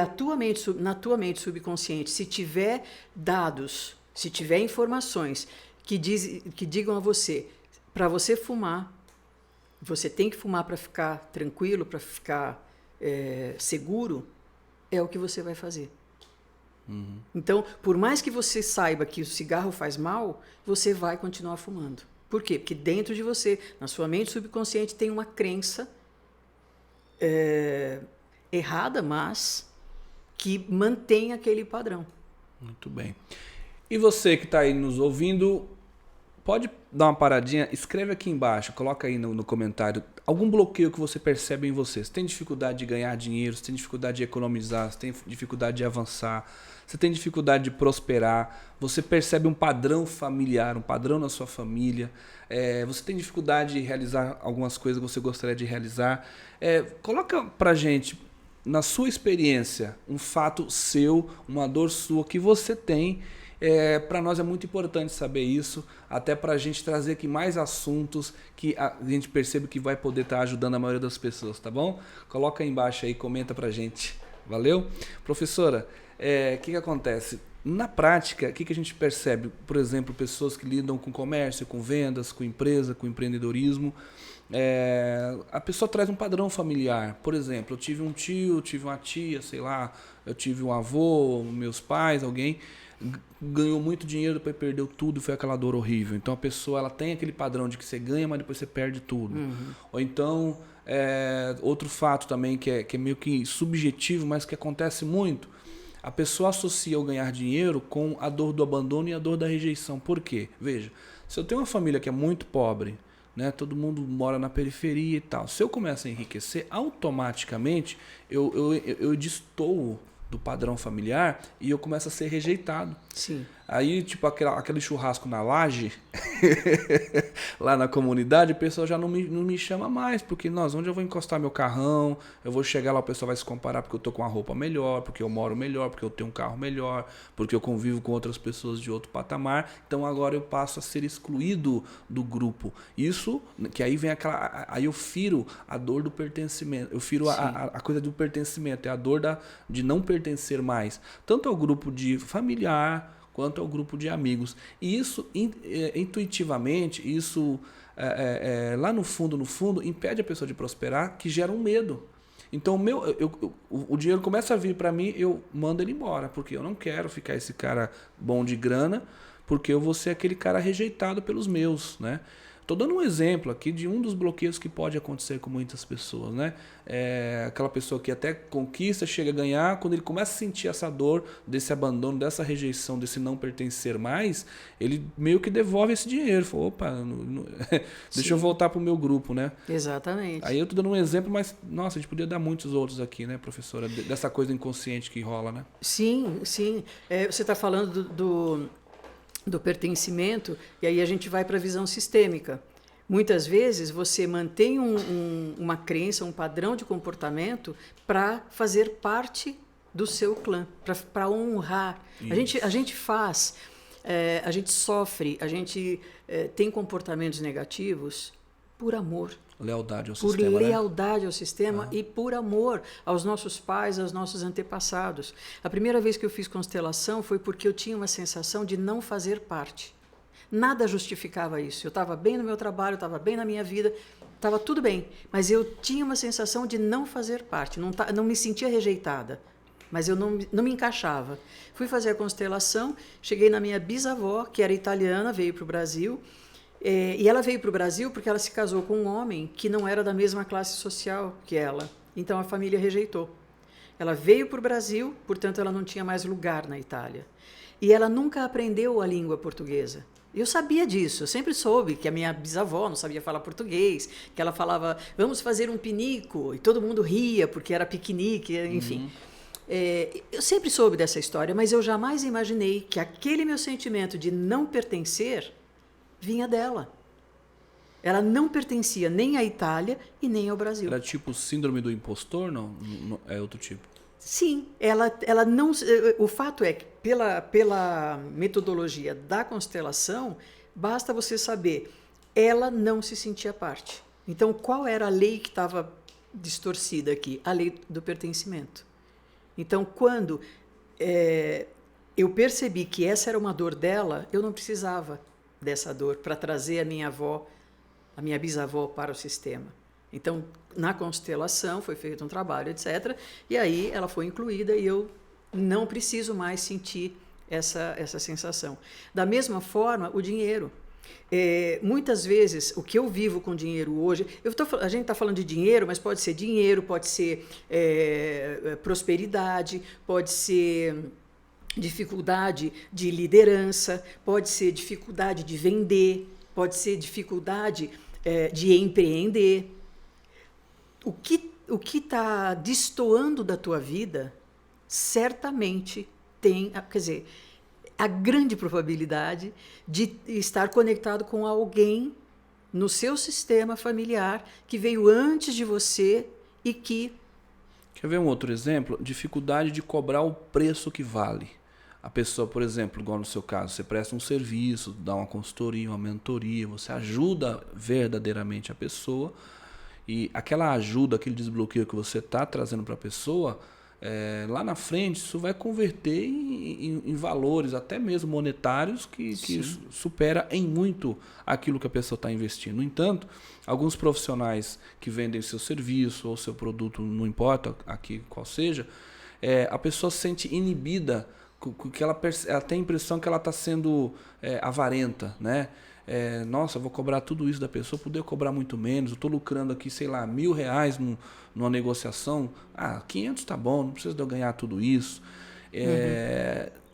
Speaker 2: na tua mente subconsciente, se tiver dados, se tiver informações que digam a você, para você fumar, você tem que fumar para ficar tranquilo, para ficar seguro, é o que você vai fazer. Então, por mais que você saiba que o cigarro faz mal, você vai continuar fumando. Por quê? Porque dentro de você, na sua mente subconsciente, tem uma crença errada, mas que mantém aquele padrão.
Speaker 1: Muito bem. E você que está aí nos ouvindo, pode dar uma paradinha, escreve aqui embaixo, coloca aí no comentário algum bloqueio que você percebe em você. Você tem dificuldade de ganhar dinheiro, você tem dificuldade de economizar, você tem dificuldade de avançar, você tem dificuldade de prosperar, você percebe um padrão familiar, um padrão na sua família, você tem dificuldade de realizar algumas coisas que você gostaria de realizar. Coloca pra gente, na sua experiência, um fato seu, uma dor sua que você tem. Para nós é muito importante saber isso, até para a gente trazer aqui mais assuntos que a gente percebe que vai poder estar ajudando a maioria das pessoas, tá bom? Coloca aí embaixo aí, comenta pra gente. Valeu? Professora, que acontece? Na prática, o que a gente percebe? Por exemplo, pessoas que lidam com comércio, com vendas, com empresa, com empreendedorismo. A pessoa traz um padrão familiar. Por exemplo, eu tive um tio, eu tive uma tia, sei lá, eu tive um avô, meus pais, alguém ganhou muito dinheiro, depois perdeu tudo, foi aquela dor horrível. Então a pessoa ela tem aquele padrão de que você ganha, mas depois você perde tudo. Ou então, outro fato também que é meio que subjetivo, mas que acontece muito, a pessoa associa o ganhar dinheiro com a dor do abandono e a dor da rejeição. Por quê? Veja, se eu tenho uma família que é muito pobre, né, todo mundo mora na periferia e tal, se eu começo a enriquecer, automaticamente eu destoo do padrão familiar e eu começo a ser rejeitado.
Speaker 2: Sim.
Speaker 1: Aí, tipo, aquele churrasco na laje, lá na comunidade, o pessoal já não me chama mais, porque, onde eu vou encostar meu carrão, eu vou chegar lá, o pessoal vai se comparar porque eu tô com uma roupa melhor, porque eu moro melhor, porque eu tenho um carro melhor, porque eu convivo com outras pessoas de outro patamar, então agora eu passo a ser excluído do grupo. Isso, que aí vem aí eu firo a dor do pertencimento, eu firo a coisa do pertencimento, é a dor de não pertencer mais, tanto ao grupo de familiar, quanto ao grupo de amigos. E isso, intuitivamente, isso lá no fundo, impede a pessoa de prosperar, que gera um medo. Então o dinheiro começa a vir para mim, eu mando ele embora, porque eu não quero ficar esse cara bom de grana, porque eu vou ser aquele cara rejeitado pelos meus, né? Estou dando um exemplo aqui de um dos bloqueios que pode acontecer com muitas pessoas, né? Aquela pessoa que até conquista, chega a ganhar, quando ele começa a sentir essa dor desse abandono, dessa rejeição, desse não pertencer mais, ele meio que devolve esse dinheiro. Fala, opa, deixa eu voltar para o meu grupo, né?
Speaker 2: Exatamente.
Speaker 1: Aí eu estou dando um exemplo, mas, nossa, a gente podia dar muitos outros aqui, né, professora? Dessa coisa inconsciente que rola, né?
Speaker 2: Sim, sim. Você está falando do pertencimento, e aí a gente vai para a visão sistêmica. Muitas vezes você mantém uma crença, um padrão de comportamento para fazer parte do seu clã, para honrar. A gente faz, a gente sofre, a gente tem comportamentos negativos por amor.
Speaker 1: Lealdade ao sistema,
Speaker 2: por lealdade ao sistema
Speaker 1: Ah.
Speaker 2: e por amor aos nossos pais, aos nossos antepassados. A primeira vez que eu fiz constelação foi porque eu tinha uma sensação de não fazer parte. Nada justificava isso. Eu estava bem no meu trabalho, estava bem na minha vida, estava tudo bem. Mas eu tinha uma sensação de não fazer parte, não me sentia rejeitada. Mas eu não me encaixava. Fui fazer a constelação, cheguei na minha bisavó, que era italiana, veio para o Brasil. E ela veio para o Brasil porque ela se casou com um homem que não era da mesma classe social que ela. Então a família rejeitou. Ela veio para o Brasil, portanto ela não tinha mais lugar na Itália. E ela nunca aprendeu a língua portuguesa. Eu sabia disso, eu sempre soube que a minha bisavó não sabia falar português, que ela falava, vamos fazer um pinico, e todo mundo ria porque era piquenique, enfim. Eu sempre soube dessa história, mas eu jamais imaginei que aquele meu sentimento de não pertencer vinha dela. Ela não pertencia nem à Itália e nem ao Brasil.
Speaker 1: Era tipo síndrome do impostor? Não, é outro tipo.
Speaker 2: Sim, ela não. O fato é que, pela metodologia da constelação, basta você saber, ela não se sentia parte. Então, qual era a lei que estava distorcida aqui? A lei do pertencimento. Então, quando eu percebi que essa era uma dor dela, eu não precisava dessa dor para trazer a minha bisavó para o sistema. Então, na constelação foi feito um trabalho, etc. E aí ela foi incluída e eu não preciso mais sentir essa sensação. Da mesma forma, o dinheiro. Muitas vezes, o que eu vivo com dinheiro hoje... a gente está falando de dinheiro, mas pode ser dinheiro, pode ser prosperidade, pode ser dificuldade de liderança, pode ser dificuldade de vender, pode ser dificuldade de empreender. O que está destoando da tua vida, certamente tem, quer dizer, a grande probabilidade de estar conectado com alguém no seu sistema familiar que veio antes de você e que...
Speaker 1: Quer ver um outro exemplo? Dificuldade de cobrar o preço que vale. A pessoa, por exemplo, igual no seu caso, você presta um serviço, dá uma consultoria, uma mentoria, você ajuda verdadeiramente a pessoa e aquela ajuda, aquele desbloqueio que você está trazendo para a pessoa, lá na frente isso vai converter em valores, até mesmo monetários, que supera em muito aquilo que a pessoa está investindo. No entanto, alguns profissionais que vendem seu serviço ou seu produto, não importa aqui qual seja, a pessoa se sente inibida, que ela tem a impressão que ela está sendo avarenta, né? Nossa, eu vou cobrar tudo isso da pessoa, poder cobrar muito menos, eu estou lucrando aqui, sei lá, R$1.000 numa negociação, 500 tá bom, não precisa de eu ganhar tudo isso.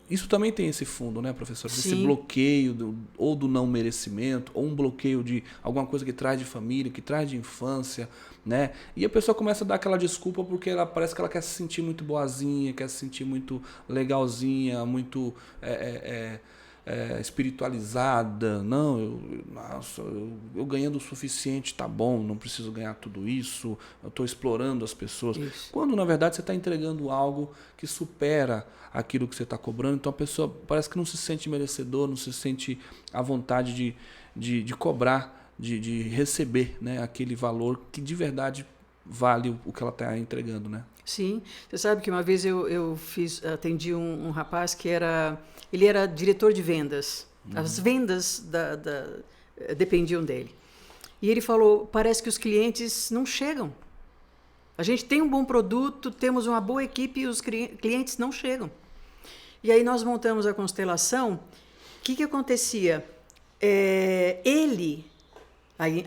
Speaker 1: Isso também tem esse fundo, né, professor? Esse bloqueio ou do não merecimento, ou um bloqueio de alguma coisa que traz de família, que traz de infância, né? E a pessoa começa a dar aquela desculpa porque ela parece que ela quer se sentir muito boazinha, quer se sentir muito legalzinha, muito espiritualizada. Não, eu ganhando o suficiente tá bom, não preciso ganhar tudo isso, eu estou explorando as pessoas.
Speaker 2: Isso.
Speaker 1: Quando, na verdade, você está entregando algo que supera aquilo que você está cobrando, então a pessoa parece que não se sente merecedor, não se sente à vontade de cobrar, de receber, né, aquele valor que de verdade vale o que ela está entregando, né?
Speaker 2: Sim, você sabe que uma vez eu atendi um rapaz que ele era diretor de vendas. As vendas dependiam dele. E ele falou, parece que os clientes não chegam. A gente tem um bom produto, temos uma boa equipe e os clientes não chegam. E aí nós montamos a constelação. O que acontecia?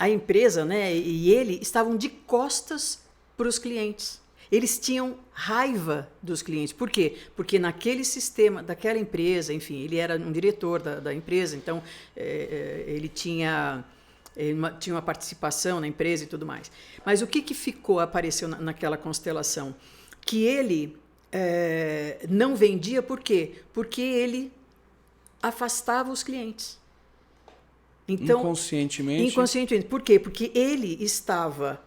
Speaker 2: A empresa, né, e ele estavam de costas para os clientes. Eles tinham raiva dos clientes. Por quê? Porque naquele sistema, daquela empresa, enfim, ele era um diretor da empresa, então ele tinha uma participação na empresa e tudo mais. Mas o que apareceu naquela constelação? Que ele não vendia, por quê? Porque ele afastava os clientes. Então,
Speaker 1: inconscientemente.
Speaker 2: Por quê? Porque ele estava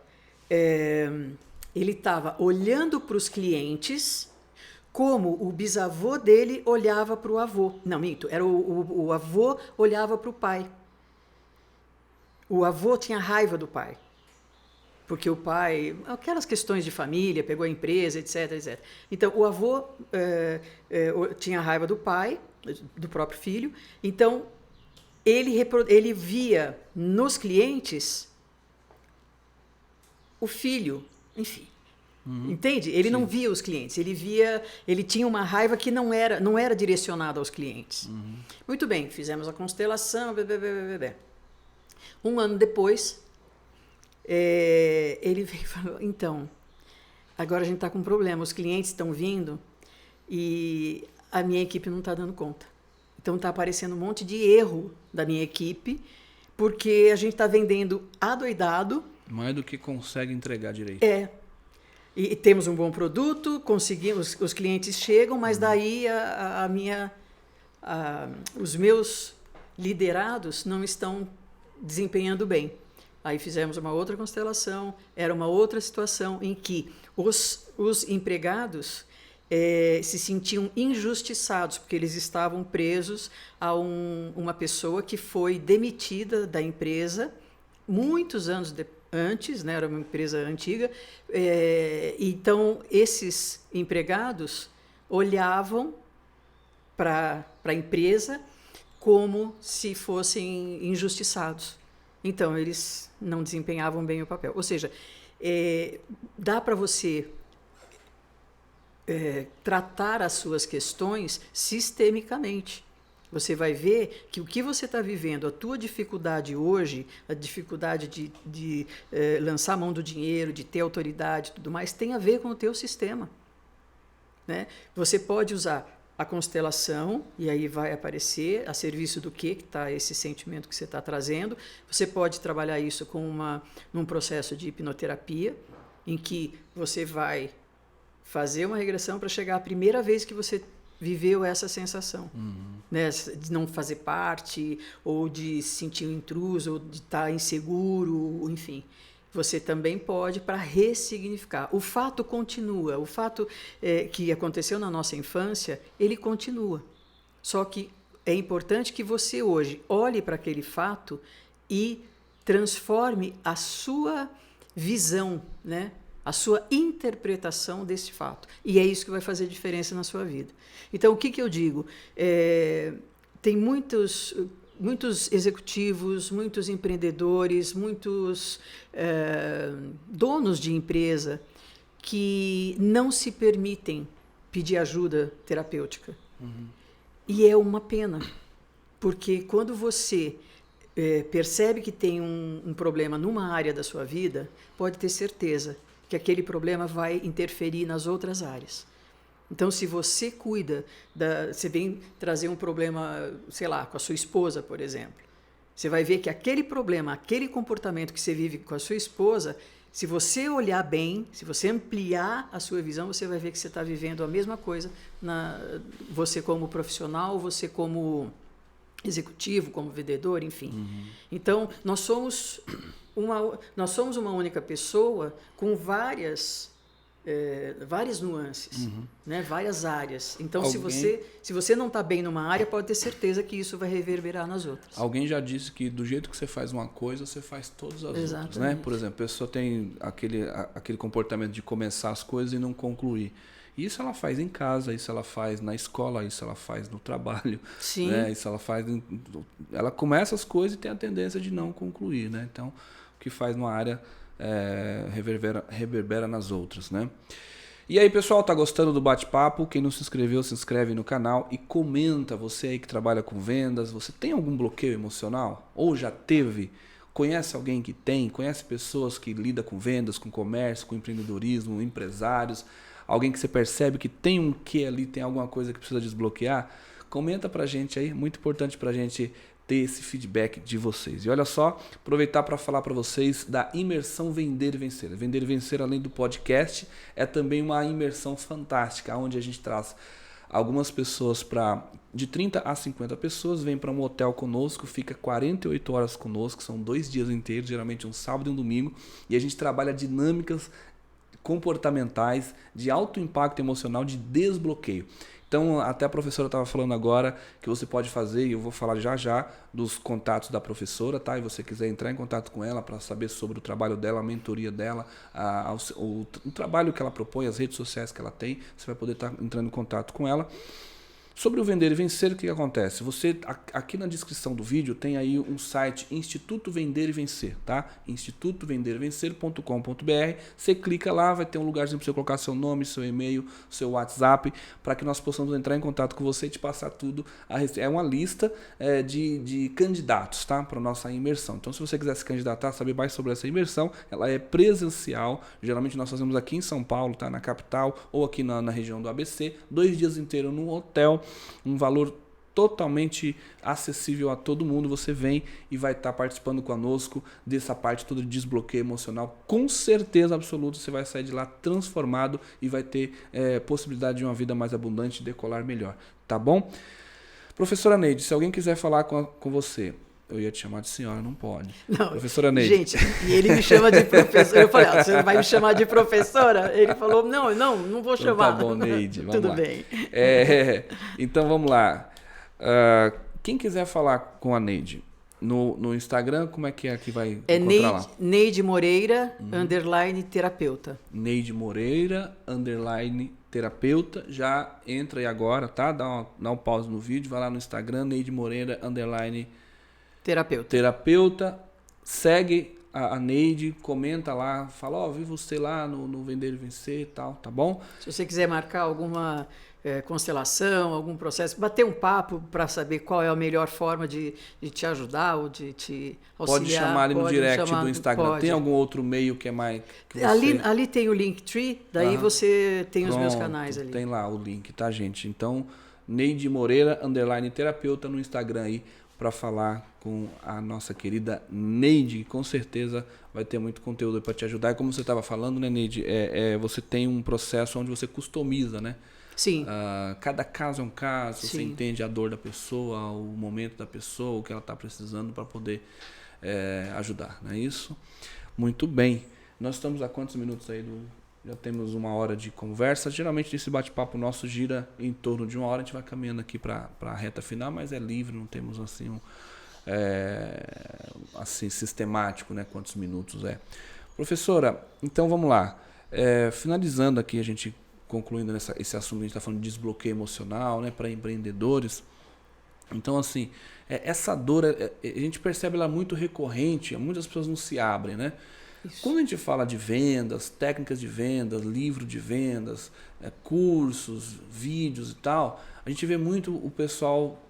Speaker 2: olhando para os clientes como o bisavô dele olhava para o avô. Não, minto, era o avô olhava para o pai. O avô tinha raiva do pai. Porque o pai, aquelas questões de família, pegou a empresa, etc, etc. Então, o avô tinha raiva do pai, do próprio filho. Então, ele via nos clientes o filho, enfim. Entende? Ele não via os clientes, ele tinha uma raiva que não era direcionada aos clientes. Muito bem, fizemos a constelação, Um ano depois, ele veio e falou, então, agora a gente está com um problema, os clientes estão vindo e a minha equipe não está dando conta. Então está aparecendo um monte de erro da minha equipe, porque a gente está vendendo adoidado.
Speaker 1: Mais do que consegue entregar direito.
Speaker 2: E temos um bom produto, conseguimos, os clientes chegam, mas daí os meus liderados não estão desempenhando bem. Aí fizemos uma outra constelação, era uma outra situação em que os empregados se sentiam injustiçados, porque eles estavam presos a uma pessoa que foi demitida da empresa muitos anos antes, né, era uma empresa antiga, então esses empregados olhavam para a empresa como se fossem injustiçados. Então, eles não desempenhavam bem o papel. Ou seja, dá para você tratar as suas questões sistemicamente. Você vai ver que o que você está vivendo, a tua dificuldade hoje, a dificuldade de lançar a mão do dinheiro, de ter autoridade e tudo mais, tem a ver com o teu sistema. Né? Você pode usar a constelação, e aí vai aparecer a serviço do que está esse sentimento que você está trazendo. Você pode trabalhar isso num processo de hipnoterapia, em que você vai fazer uma regressão para chegar à primeira vez que você viveu essa sensação, né? De não fazer parte, ou de se sentir um intruso, ou de estar inseguro, enfim. Você também pode para ressignificar. O fato continua, o fato que aconteceu na nossa infância, ele continua. Só que é importante que você hoje olhe para aquele fato e transforme a sua visão, né? A sua interpretação desse fato. E é isso que vai fazer diferença na sua vida. Então, o que eu digo? Tem muitos executivos, muitos empreendedores, muitos donos de empresa que não se permitem pedir ajuda terapêutica. E é uma pena, porque quando você percebe que tem um problema numa área da sua vida, pode ter certeza que aquele problema vai interferir nas outras áreas. Então, se você cuida, você vem trazer um problema, sei lá, com a sua esposa, por exemplo, você vai ver que aquele problema, aquele comportamento que você vive com a sua esposa, se você olhar bem, se você ampliar a sua visão, você vai ver que você está vivendo a mesma coisa, você como profissional, você como executivo, como vendedor, enfim. Então, nós somos uma única pessoa com várias nuances, né? Várias áreas. Então, se você não está bem numa área, pode ter certeza que isso vai reverberar nas outras.
Speaker 1: Alguém já disse que do jeito que você faz uma coisa, você faz todas as outras, né? Por exemplo, a pessoa tem aquele comportamento de começar as coisas e não concluir. Isso ela faz em casa, isso ela faz na escola, isso ela faz no trabalho.
Speaker 2: Sim.
Speaker 1: Né? Isso ela faz... Ela começa as coisas e tem a tendência de não concluir, né? Então, o que faz numa área reverbera nas outras, né? E aí, pessoal, tá gostando do bate-papo? Quem não se inscreveu, se inscreve no canal e comenta. Você aí que trabalha com vendas, você tem algum bloqueio emocional? Ou já teve? Conhece alguém que tem? Conhece pessoas que lidam com vendas, com comércio, com empreendedorismo, empresários? Alguém que você percebe que tem um quê ali, tem alguma coisa que precisa desbloquear? Comenta pra gente aí, muito importante pra gente ter esse feedback de vocês. E olha só, aproveitar para falar para vocês da imersão Vender e Vencer. Vender e Vencer, além do podcast, é também uma imersão fantástica, onde a gente traz algumas pessoas de 30 a 50 pessoas, vem para um hotel conosco, fica 48 horas conosco, são 2 dias inteiros, geralmente um sábado e um domingo, e a gente trabalha dinâmicas comportamentais, de alto impacto emocional, de desbloqueio. Então, até a professora estava falando agora que você pode fazer, e eu vou falar já dos contatos da professora, tá? E você quiser entrar em contato com ela para saber sobre o trabalho dela, a mentoria dela, o trabalho que ela propõe, as redes sociais que ela tem, você vai poder estar entrando em contato com ela. Sobre o Vender e Vencer, o que acontece? Você, aqui na descrição do vídeo, tem aí um site Instituto Vender e Vencer, tá? institutovendervencer.com.br. Você clica lá, vai ter um lugarzinho para você colocar seu nome, seu e-mail, seu WhatsApp, para que nós possamos entrar em contato com você e te passar tudo. É uma lista de candidatos, tá? Para a nossa imersão. Então, se você quiser se candidatar, saber mais sobre essa imersão, ela é presencial. Geralmente nós fazemos aqui em São Paulo, tá? Na capital, ou aqui na região do ABC. 2 dias inteiros num hotel. Um valor totalmente acessível a todo mundo. Você vem e vai estar participando conosco dessa parte toda de desbloqueio emocional. Com certeza absoluta você vai sair de lá transformado e vai ter possibilidade de uma vida mais abundante, decolar melhor. Tá bom? Professora Neide, se alguém quiser falar com você... Eu ia te chamar de senhora, não pode.
Speaker 2: Não,
Speaker 1: professora Neide.
Speaker 2: Gente, e ele me chama de professora. Eu falei, você vai me chamar de professora? Ele falou, não vou chamar.
Speaker 1: Então, tá bom, Neide, vamos
Speaker 2: Tudo
Speaker 1: lá.
Speaker 2: bem.
Speaker 1: Então, vamos lá. Quem quiser falar com a Neide, no Instagram, como é que vai encontrar lá?
Speaker 2: Neide Moreira, _terapeuta.
Speaker 1: Neide Moreira, _terapeuta. Já entra aí agora, tá? Dá um pause no vídeo, vai lá no Instagram, Neide Moreira, terapeuta, segue a Neide, comenta lá, fala, vi você lá no Vender e Vencer e tal, tá bom?
Speaker 2: Se você quiser marcar alguma constelação, algum processo, bater um papo para saber qual é a melhor forma de te ajudar ou de te auxiliar.
Speaker 1: Pode chamar ali no direct do Instagram. Pode. Tem algum outro meio que é mais... Que você...
Speaker 2: ali tem o Linktree, daí você tem os meus canais ali.
Speaker 1: Tem lá o link, tá, gente? Então... Neide Moreira, _terapeuta no Instagram aí, para falar com a nossa querida Neide, que com certeza vai ter muito conteúdo para te ajudar. E como você estava falando, né, Neide, você tem um processo onde você customiza, né?
Speaker 2: Sim.
Speaker 1: Cada caso é um caso,
Speaker 2: Sim.
Speaker 1: você entende a dor da pessoa, o momento da pessoa, o que ela está precisando para poder ajudar, não é isso? Muito bem. Nós estamos a quantos minutos aí Já temos 1 hora de conversa. Geralmente esse bate-papo nosso gira em torno de 1 hora. A gente vai caminhando aqui para a reta final, mas é livre, não temos assim assim sistemático, né? Quantos minutos é. Professora, então vamos lá. Finalizando aqui, a gente concluindo esse assunto, a gente está falando de desbloqueio emocional, né? Para empreendedores. Então, assim, essa dor, a gente percebe ela muito recorrente, muitas pessoas não se abrem, né? Isso. Quando a gente fala de vendas, técnicas de vendas, livro de vendas, cursos, vídeos e tal, a gente vê muito o pessoal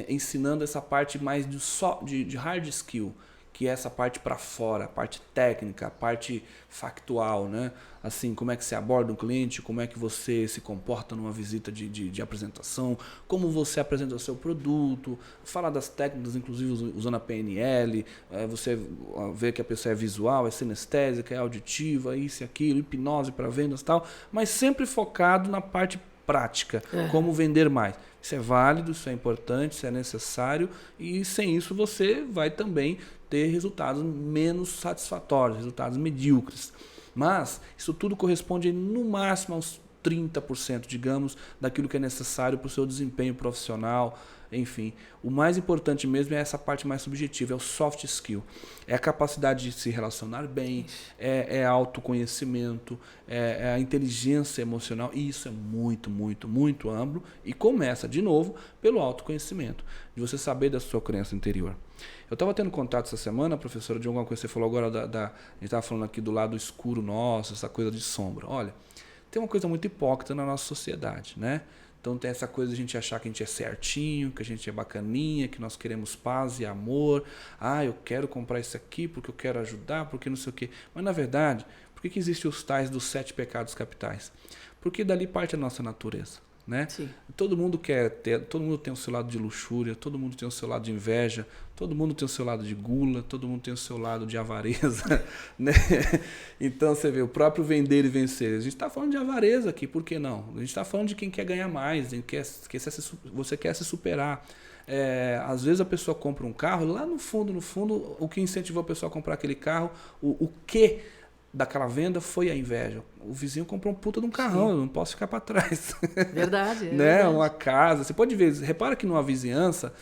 Speaker 1: ensinando essa parte mais de hard skill, que é essa parte para fora, a parte técnica, a parte factual, né? Assim, como é que você aborda um cliente, como é que você se comporta numa visita de apresentação, como você apresenta o seu produto, falar das técnicas, inclusive usando a PNL, você vê que a pessoa é visual, é sinestésica, é auditiva, isso e aquilo, hipnose para vendas e tal, mas sempre focado na parte prática, como vender mais. Isso é válido, isso é importante, isso é necessário e sem isso você vai também ter resultados menos satisfatórios, resultados medíocres. Mas isso tudo corresponde no máximo aos 30%, digamos, daquilo que é necessário para o seu desempenho profissional. Enfim, o mais importante mesmo é essa parte mais subjetiva, é o soft skill. É a capacidade de se relacionar bem, é autoconhecimento, é a inteligência emocional. E isso é muito, muito, muito amplo e começa, de novo, pelo autoconhecimento, de você saber da sua crença interior. Eu estava tendo contato essa semana, professora, de alguma coisa que você falou agora, a gente estava falando aqui do lado escuro nosso, essa coisa de sombra. Olha, tem uma coisa muito hipócrita na nossa sociedade, né? Então tem essa coisa de a gente achar que a gente é certinho, que a gente é bacaninha, que nós queremos paz e amor. Eu quero comprar isso aqui porque eu quero ajudar, porque não sei o quê. Mas na verdade, por que existem os tais dos 7 pecados capitais? Porque dali parte a nossa natureza. Né? Todo mundo todo mundo tem o seu lado de luxúria, todo mundo tem o seu lado de inveja, todo mundo tem o seu lado de gula, todo mundo tem o seu lado de avareza, né? Então você vê, o próprio vender e vencer, a gente está falando de avareza aqui, por que não? A gente está falando de quem quer ganhar mais, você quer se superar. Às vezes a pessoa compra um carro, lá no fundo, o que incentivou a pessoa a comprar aquele carro, o que daquela venda foi a inveja. O vizinho comprou um puta de um carrão, eu não posso ficar para trás.
Speaker 2: Verdade,
Speaker 1: né?
Speaker 2: Verdade.
Speaker 1: Uma casa. Você pode ver, repara que numa vizinhança,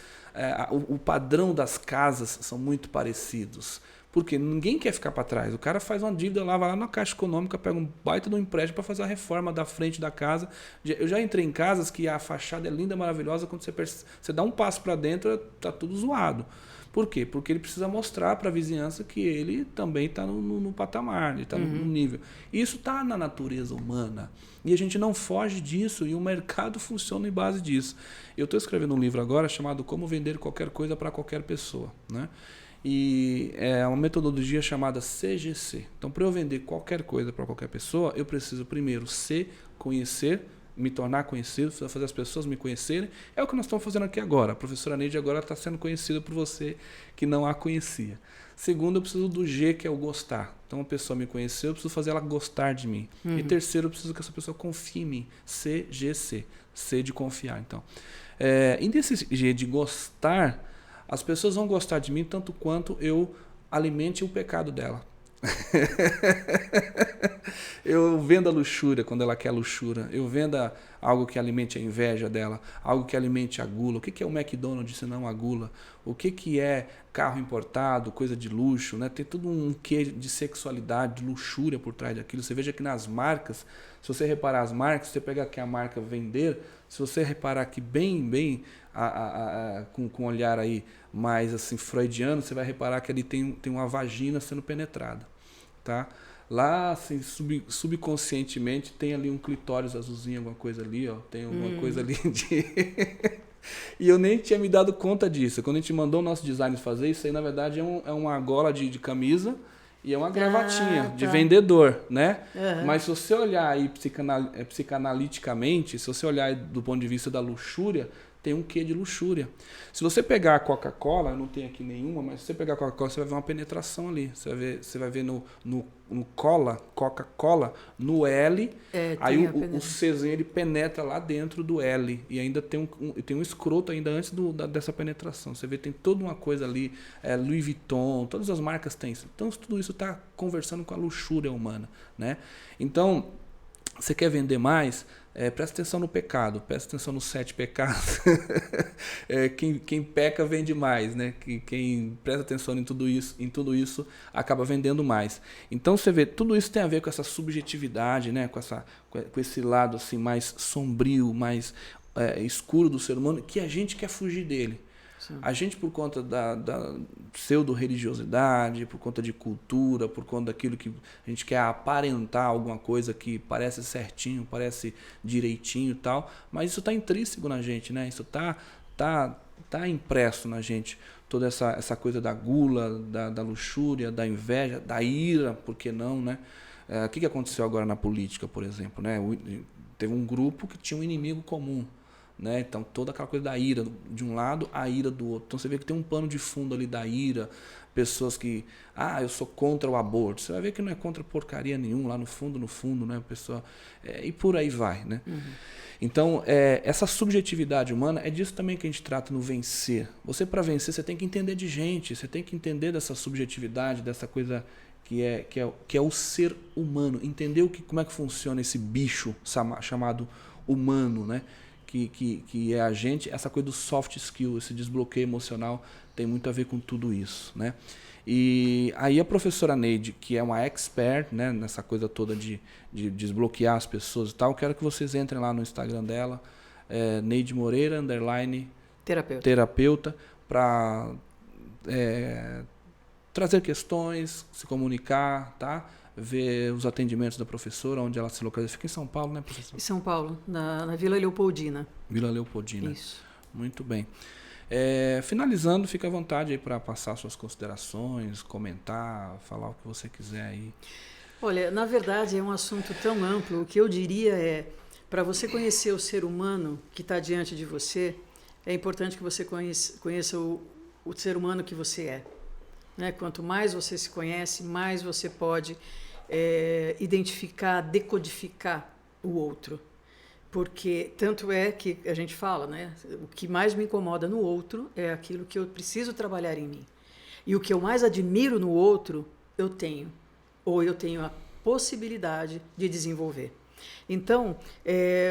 Speaker 1: o padrão das casas são muito parecidos. Porque ninguém quer ficar para trás. O cara faz uma dívida lá, vai lá na Caixa Econômica, pega um baita de um empréstimo para fazer a reforma da frente da casa. Eu já entrei em casas que a fachada é linda, maravilhosa, quando você dá um passo para dentro, tá tudo zoado. Por quê? Porque ele precisa mostrar para a vizinhança que ele também está no patamar, ele está no nível. E isso está na natureza humana. E a gente não foge disso e o mercado funciona em base disso. Eu estou escrevendo um livro agora chamado Como Vender Qualquer Coisa para Qualquer Pessoa, né? E é uma metodologia chamada CGC. Então, para eu vender qualquer coisa para qualquer pessoa, eu preciso primeiro conhecer, me tornar conhecido, fazer as pessoas me conhecerem. É o que nós estamos fazendo aqui agora. A professora Neide agora está sendo conhecida por você que não a conhecia. Segundo, eu preciso do G, que é o gostar. Então, a pessoa me conheceu, eu preciso fazer ela gostar de mim. E terceiro, eu preciso que essa pessoa confie em mim. CGC. C de confiar, então. E desse G de gostar, as pessoas vão gostar de mim tanto quanto eu alimente o pecado dela. Eu vendo a luxúria quando ela quer luxúria. Eu vendo algo que alimente a inveja dela, algo que alimente a gula. O que é o McDonald's se não a gula? O que é carro importado, coisa de luxo, né? Tem todo um quê de sexualidade, de luxúria por trás daquilo. Você veja que nas marcas, se você reparar as marcas, você pegar aqui a marca Vender, se você reparar aqui bem com um olhar aí mais assim freudiano, você vai reparar que ali tem uma vagina sendo penetrada, tá? Lá, assim, subconscientemente tem ali um clitóris azulzinho, alguma coisa ali, ó, tem alguma coisa ali de... E eu nem tinha me dado conta disso. Quando a gente mandou o nosso designer fazer, isso aí na verdade é uma gola de camisa E é uma gravatinha de
Speaker 2: tá.
Speaker 1: vendedor, né?
Speaker 2: Uhum.
Speaker 1: Mas se você olhar aí psicanaliticamente, se você olhar do ponto de vista da luxúria, tem um quê de luxúria. Se você pegar a Coca-Cola, não tem aqui nenhuma, mas se você pegar a Coca-Cola, você vai ver uma penetração ali. Você vai ver no Coca-Cola, no L, aí o Czinho ele penetra lá dentro do L. E ainda tem um escroto ainda antes dessa penetração. Você vê, tem toda uma coisa ali, Louis Vuitton, todas as marcas têm isso. Então tudo isso está conversando com a luxúria humana, né? Então, você quer vender mais? Presta atenção no pecado, presta atenção nos 7 pecados. Quem peca vende mais, né? Quem presta atenção em tudo isso acaba vendendo mais. Então você vê, tudo isso tem a ver com essa subjetividade, né? Com esse lado assim mais sombrio, mais escuro do ser humano, que a gente quer fugir dele. Sim. A gente, por conta da pseudo-religiosidade, por conta de cultura, por conta daquilo que a gente quer aparentar alguma coisa que parece certinho, parece direitinho e tal, mas isso está intrínseco na gente, né? Isso tá impresso na gente. Toda essa coisa da gula, da luxúria, da inveja, da ira, por que não, né? O que aconteceu agora na política, por exemplo, né? Teve um grupo que tinha um inimigo comum. Né? Então toda aquela coisa da ira de um lado, a ira do outro. Então você vê que tem um pano de fundo ali da ira, pessoas que eu sou contra o aborto, você vai ver que não é contra porcaria nenhuma, lá no fundo, né? Pessoa, e por aí vai, né? Uhum. Então essa subjetividade humana é disso também que a gente trata no vencer. Você, para vencer, você tem que entender de gente, você tem que entender dessa subjetividade, dessa coisa que é o ser humano, entender como é que funciona esse bicho chamado humano, né? Que é a gente, essa coisa do soft skill, esse desbloqueio emocional tem muito a ver com tudo isso, né? E aí a professora Neide, que é uma expert, né, nessa coisa toda de desbloquear as pessoas e tal, quero que vocês entrem lá no Instagram dela, Neide Moreira, _terapeuta, para trazer questões, se comunicar, tá? Ver os atendimentos da professora, onde ela se localiza. Fica em São Paulo, né, professora?
Speaker 2: Em São Paulo, na Vila Leopoldina.
Speaker 1: Vila Leopoldina.
Speaker 2: Isso.
Speaker 1: Muito bem. Finalizando, fica à vontade aí para passar suas considerações, comentar, falar o que você quiser aí.
Speaker 2: Olha, na verdade é um assunto tão amplo. O que eu diria para você conhecer o ser humano que está diante de você, é importante que você conheça o ser humano que você é. Né? Quanto mais você se conhece, mais você pode identificar, decodificar o outro. Porque tanto é que a gente fala, né? O que mais me incomoda no outro é aquilo que eu preciso trabalhar em mim. E o que eu mais admiro no outro, eu tenho. Ou eu tenho a possibilidade de desenvolver. Então,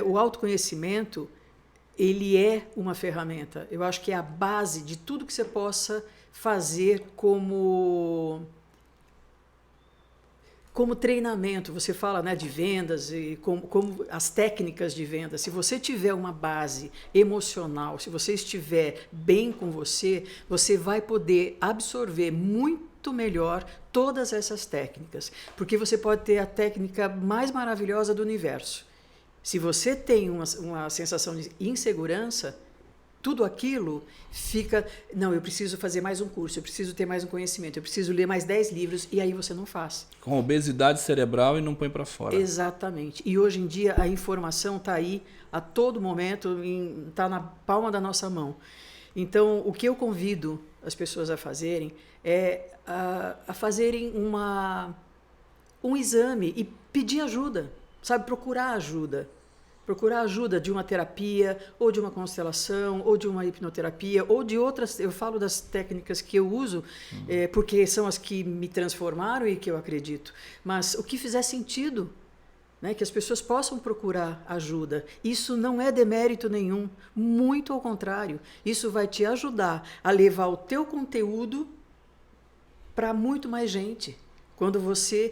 Speaker 2: o autoconhecimento, ele é uma ferramenta. Eu acho que é a base de tudo que você possa fazer como treinamento. Você fala, né, de vendas e como as técnicas de venda. Se você tiver uma base emocional, se você estiver bem com você, você vai poder absorver muito melhor todas essas técnicas, porque você pode ter a técnica mais maravilhosa do universo. Se você tem uma sensação de insegurança, tudo aquilo fica... Não, eu preciso fazer mais um curso, eu preciso ter mais um conhecimento, eu preciso ler mais 10 livros, e aí você não faz.
Speaker 1: Com obesidade cerebral e não põe para fora.
Speaker 2: Exatamente. E hoje em dia a informação está aí a todo momento, está na palma da nossa mão. Então, o que eu convido as pessoas a fazerem é a fazerem um exame e pedir ajuda, sabe? Procurar ajuda. Procurar ajuda de uma terapia, ou de uma constelação, ou de uma hipnoterapia, ou de outras. Eu falo das técnicas que eu uso, porque são as que me transformaram e que eu acredito. Mas o que fizer sentido, né, que as pessoas possam procurar ajuda. Isso não é demérito nenhum, muito ao contrário. Isso vai te ajudar a levar o teu conteúdo para muito mais gente. Quando você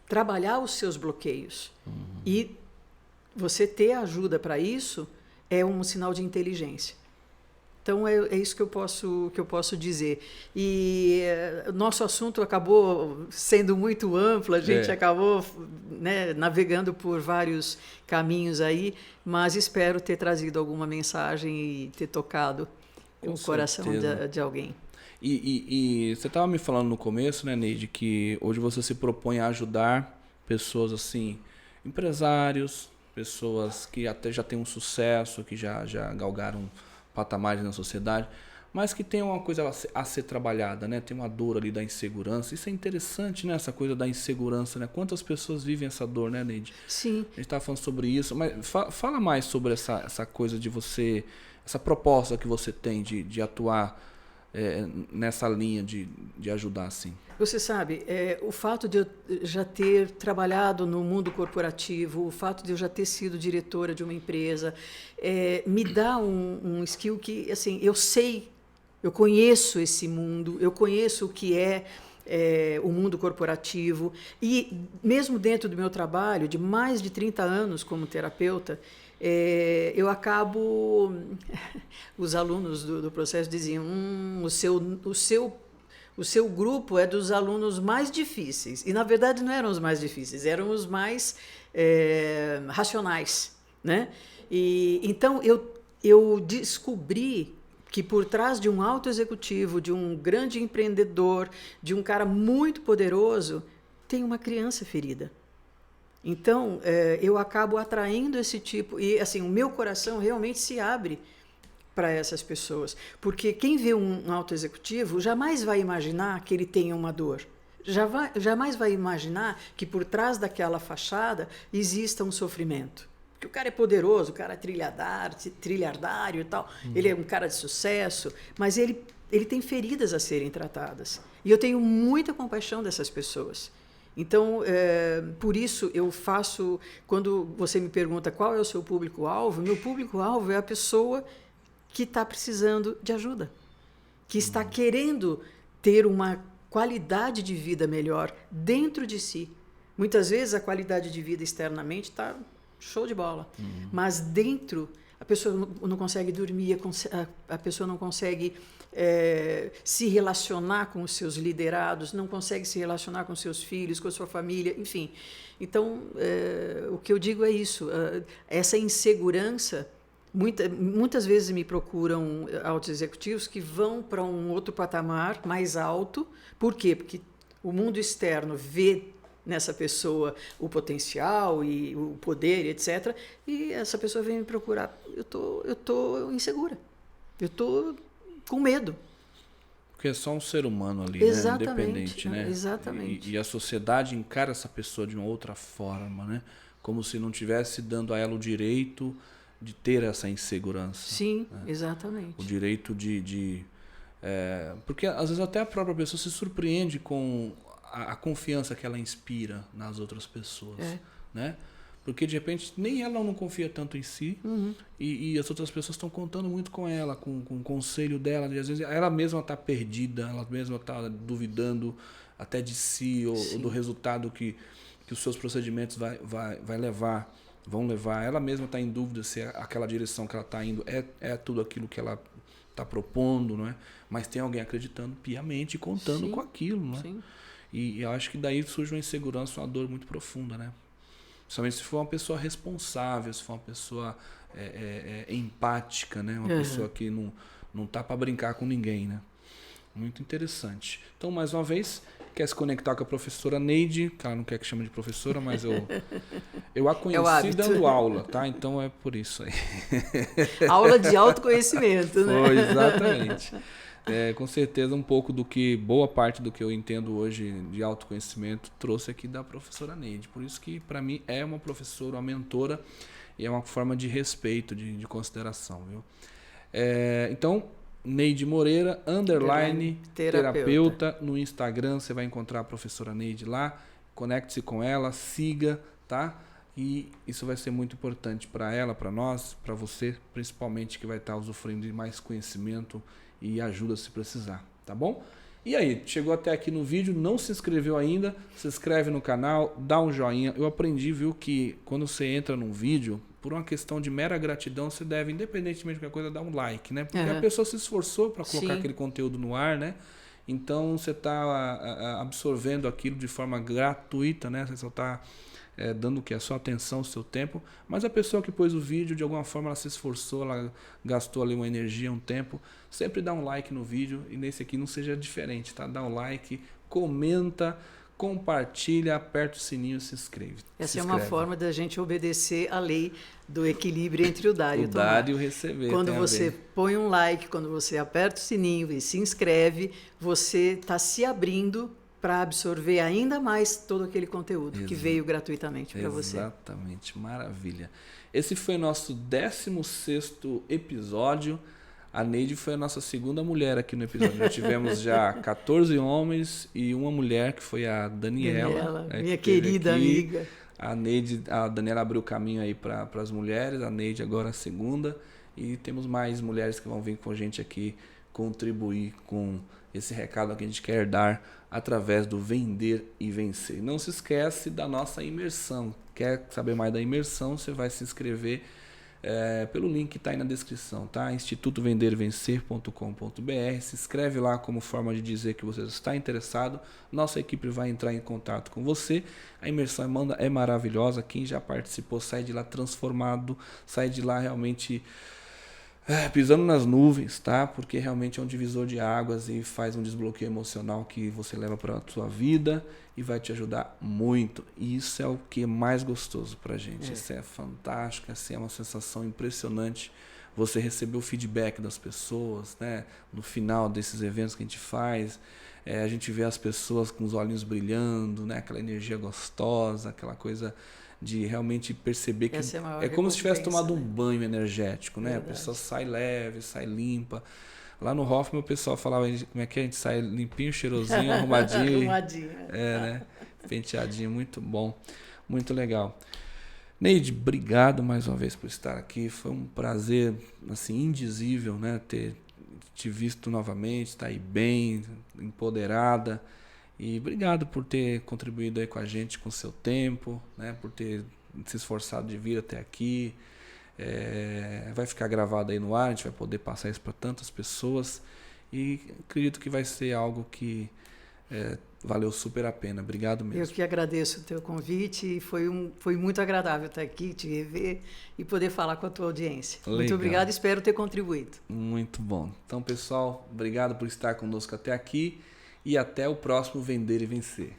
Speaker 2: trabalhar os seus bloqueios e você ter ajuda para isso é um sinal de inteligência. Então é isso que eu posso dizer. E nosso assunto acabou sendo muito amplo, a gente acabou, né, navegando por vários caminhos aí, mas espero ter trazido alguma mensagem e ter tocado o coração de alguém.
Speaker 1: E você estava me falando no começo, né, Neide, que hoje você se propõe a ajudar pessoas assim, empresários, pessoas que até já têm um sucesso, que já galgaram patamares na sociedade, mas que tem uma coisa a ser trabalhada, né? Tem uma dor ali da insegurança. Isso é interessante, né? Essa coisa da insegurança, né? Quantas pessoas vivem essa dor, né, Neide?
Speaker 2: Sim.
Speaker 1: A gente estava falando sobre isso, mas fala mais sobre essa coisa de você, essa proposta que você tem de atuar nessa linha de ajudar, assim.
Speaker 2: Você sabe, o fato de eu já ter trabalhado no mundo corporativo, o fato de eu já ter sido diretora de uma empresa, me dá um skill que, assim, eu conheço esse mundo, eu conheço o que é o mundo corporativo e mesmo dentro do meu trabalho de mais de 30 anos como terapeuta, eu acabo... Os alunos do processo diziam, o seu grupo é dos alunos mais difíceis. E, na verdade, não eram os mais difíceis, eram os mais racionais, né? E, então, eu descobri que por trás de um alto executivo, de um grande empreendedor, de um cara muito poderoso, tem uma criança ferida. Então, eu acabo atraindo esse tipo... E, assim, o meu coração realmente se abre para essas pessoas. Porque quem vê um alto executivo jamais vai imaginar que ele tenha uma dor. Jamais vai imaginar que por trás daquela fachada exista um sofrimento. Porque o cara é poderoso, o cara é trilhardário e tal, ele é um cara de sucesso, mas ele tem feridas a serem tratadas. E eu tenho muita compaixão dessas pessoas. Então, por isso eu faço... Quando você me pergunta qual é o seu público-alvo, meu público-alvo é a pessoa que está precisando de ajuda, que está querendo ter uma qualidade de vida melhor dentro de si. Muitas vezes a qualidade de vida externamente está show de bola, mas dentro a pessoa não consegue dormir, a pessoa não consegue se relacionar com os seus liderados, não consegue se relacionar com seus filhos, com a sua família, enfim. Então, o que eu digo é isso, essa insegurança. Muitas vezes me procuram altos executivos que vão para um outro patamar mais alto. Por quê? Porque o mundo externo vê nessa pessoa o potencial e o poder, etc. E essa pessoa vem me procurar. Eu tô insegura. Eu tô com medo.
Speaker 1: Porque é só um ser humano ali,
Speaker 2: exatamente,
Speaker 1: né? Independente, né?
Speaker 2: Exatamente.
Speaker 1: E a sociedade encara essa pessoa de uma outra forma, né? Como se não tivesse dando a ela o direito de ter essa insegurança.
Speaker 2: Sim,
Speaker 1: né?
Speaker 2: Exatamente.
Speaker 1: O direito porque às vezes até a própria pessoa se surpreende com a confiança que ela inspira nas outras pessoas. Né? Porque de repente nem ela não confia tanto em si e as outras pessoas estão contando muito com ela, com o conselho dela. E às vezes ela mesma está perdida, ela mesma está duvidando até de si ou do resultado que os seus procedimentos vão levar. Ela mesma está em dúvida se aquela direção que ela está indo é tudo aquilo que ela está propondo, não é? Mas tem alguém acreditando piamente e contando com aquilo, não é?
Speaker 2: Sim.
Speaker 1: E eu acho que daí surge uma insegurança, uma dor muito profunda, né? Principalmente se for uma pessoa responsável, se for uma pessoa empática, né? Uma pessoa que não tá para brincar com ninguém, né? Muito interessante. Então, mais uma vez, quer se conectar com a professora Neide, que ela não quer que chame de professora, mas eu a conheci dando aula, tá? Então é por isso aí.
Speaker 2: Aula de autoconhecimento, né?
Speaker 1: Foi, exatamente. Com certeza boa parte do que eu entendo hoje de autoconhecimento trouxe aqui da professora Neide. Por isso que para mim é uma professora, uma mentora e é uma forma de respeito, de consideração, viu? Então, Neide Moreira, _ terapeuta. No Instagram você vai encontrar a professora Neide lá. Conecte-se com ela, siga, tá? E isso vai ser muito importante para ela, para nós, para você, principalmente que vai estar usufruindo de mais conhecimento e ajuda se precisar, tá bom? E aí, chegou até aqui no vídeo, não se inscreveu ainda, se inscreve no canal, dá um joinha. Eu aprendi, viu, que quando você entra num vídeo, por uma questão de mera gratidão, você deve, independentemente de qualquer coisa, dar um like, né? Porque a pessoa se esforçou para colocar aquele conteúdo no ar, né? Então você está absorvendo aquilo de forma gratuita, né? Você só está dando o que? A sua atenção, o seu tempo. Mas a pessoa que pôs o vídeo, de alguma forma ela se esforçou, ela gastou ali uma energia, um tempo. Sempre dá um like no vídeo e nesse aqui não seja diferente, tá? Dá um like, comenta, compartilha, aperta o sininho e se inscreve.
Speaker 2: Essa é uma forma da gente obedecer à lei do equilíbrio entre o dar e o tomar.
Speaker 1: O dar e o receber.
Speaker 2: Quando você põe um like, quando você aperta o sininho e se inscreve, você está se abrindo para absorver ainda mais todo aquele conteúdo que veio gratuitamente para você.
Speaker 1: Exatamente, maravilha. Esse foi o nosso 16º episódio. A Neide foi a nossa segunda mulher aqui no episódio. Já tivemos já 14 homens e uma mulher, que foi a Daniela.
Speaker 2: Minha querida amiga.
Speaker 1: A Daniela abriu o caminho aí para as mulheres, a Neide agora a segunda. E temos mais mulheres que vão vir com a gente aqui contribuir com esse recado que a gente quer dar através do Vender e Vencer. Não se esquece da nossa imersão. Quer saber mais da imersão? Você vai se inscrever pelo link que está aí na descrição, tá? institutovendervencer.com.br. Se inscreve lá como forma de dizer que você está interessado. Nossa equipe vai entrar em contato com você. A imersão é maravilhosa. Quem já participou sai de lá transformado, sai de lá realmente pisando nas nuvens, tá? Porque realmente é um divisor de águas e faz um desbloqueio emocional que você leva para a sua vida e vai te ajudar muito. E isso é o que é mais gostoso pra gente. Isso é fantástico, assim, é uma sensação impressionante. Você receber o feedback das pessoas, né? No final desses eventos que a gente faz, a gente vê as pessoas com os olhinhos brilhando, né? Aquela energia gostosa, aquela coisa de realmente perceber que é como se tivesse tomado um banho energético, né?
Speaker 2: Verdade.
Speaker 1: A pessoa sai leve, sai limpa. Lá no Hoffman o pessoal falava como é que a gente sai limpinho, cheirosinho, arrumadinho.
Speaker 2: Arrumadinho.
Speaker 1: Né? Penteadinho, muito bom, muito legal. Neide, obrigado mais uma vez por estar aqui. Foi um prazer assim, indizível, né? Ter te visto novamente, estar aí bem, empoderada. E obrigado por ter contribuído aí com a gente, com o seu tempo, né? Por ter se esforçado de vir até aqui. Vai ficar gravado aí no ar, a gente vai poder passar isso para tantas pessoas. E acredito que vai ser algo que valeu super a pena. Obrigado mesmo.
Speaker 2: Eu que agradeço o teu convite e foi muito agradável estar aqui, te rever e poder falar com a tua audiência.
Speaker 1: Legal.
Speaker 2: Muito obrigado, espero ter contribuído.
Speaker 1: Muito bom. Então, pessoal, obrigado por estar conosco até aqui e até o próximo Vender e Vencer.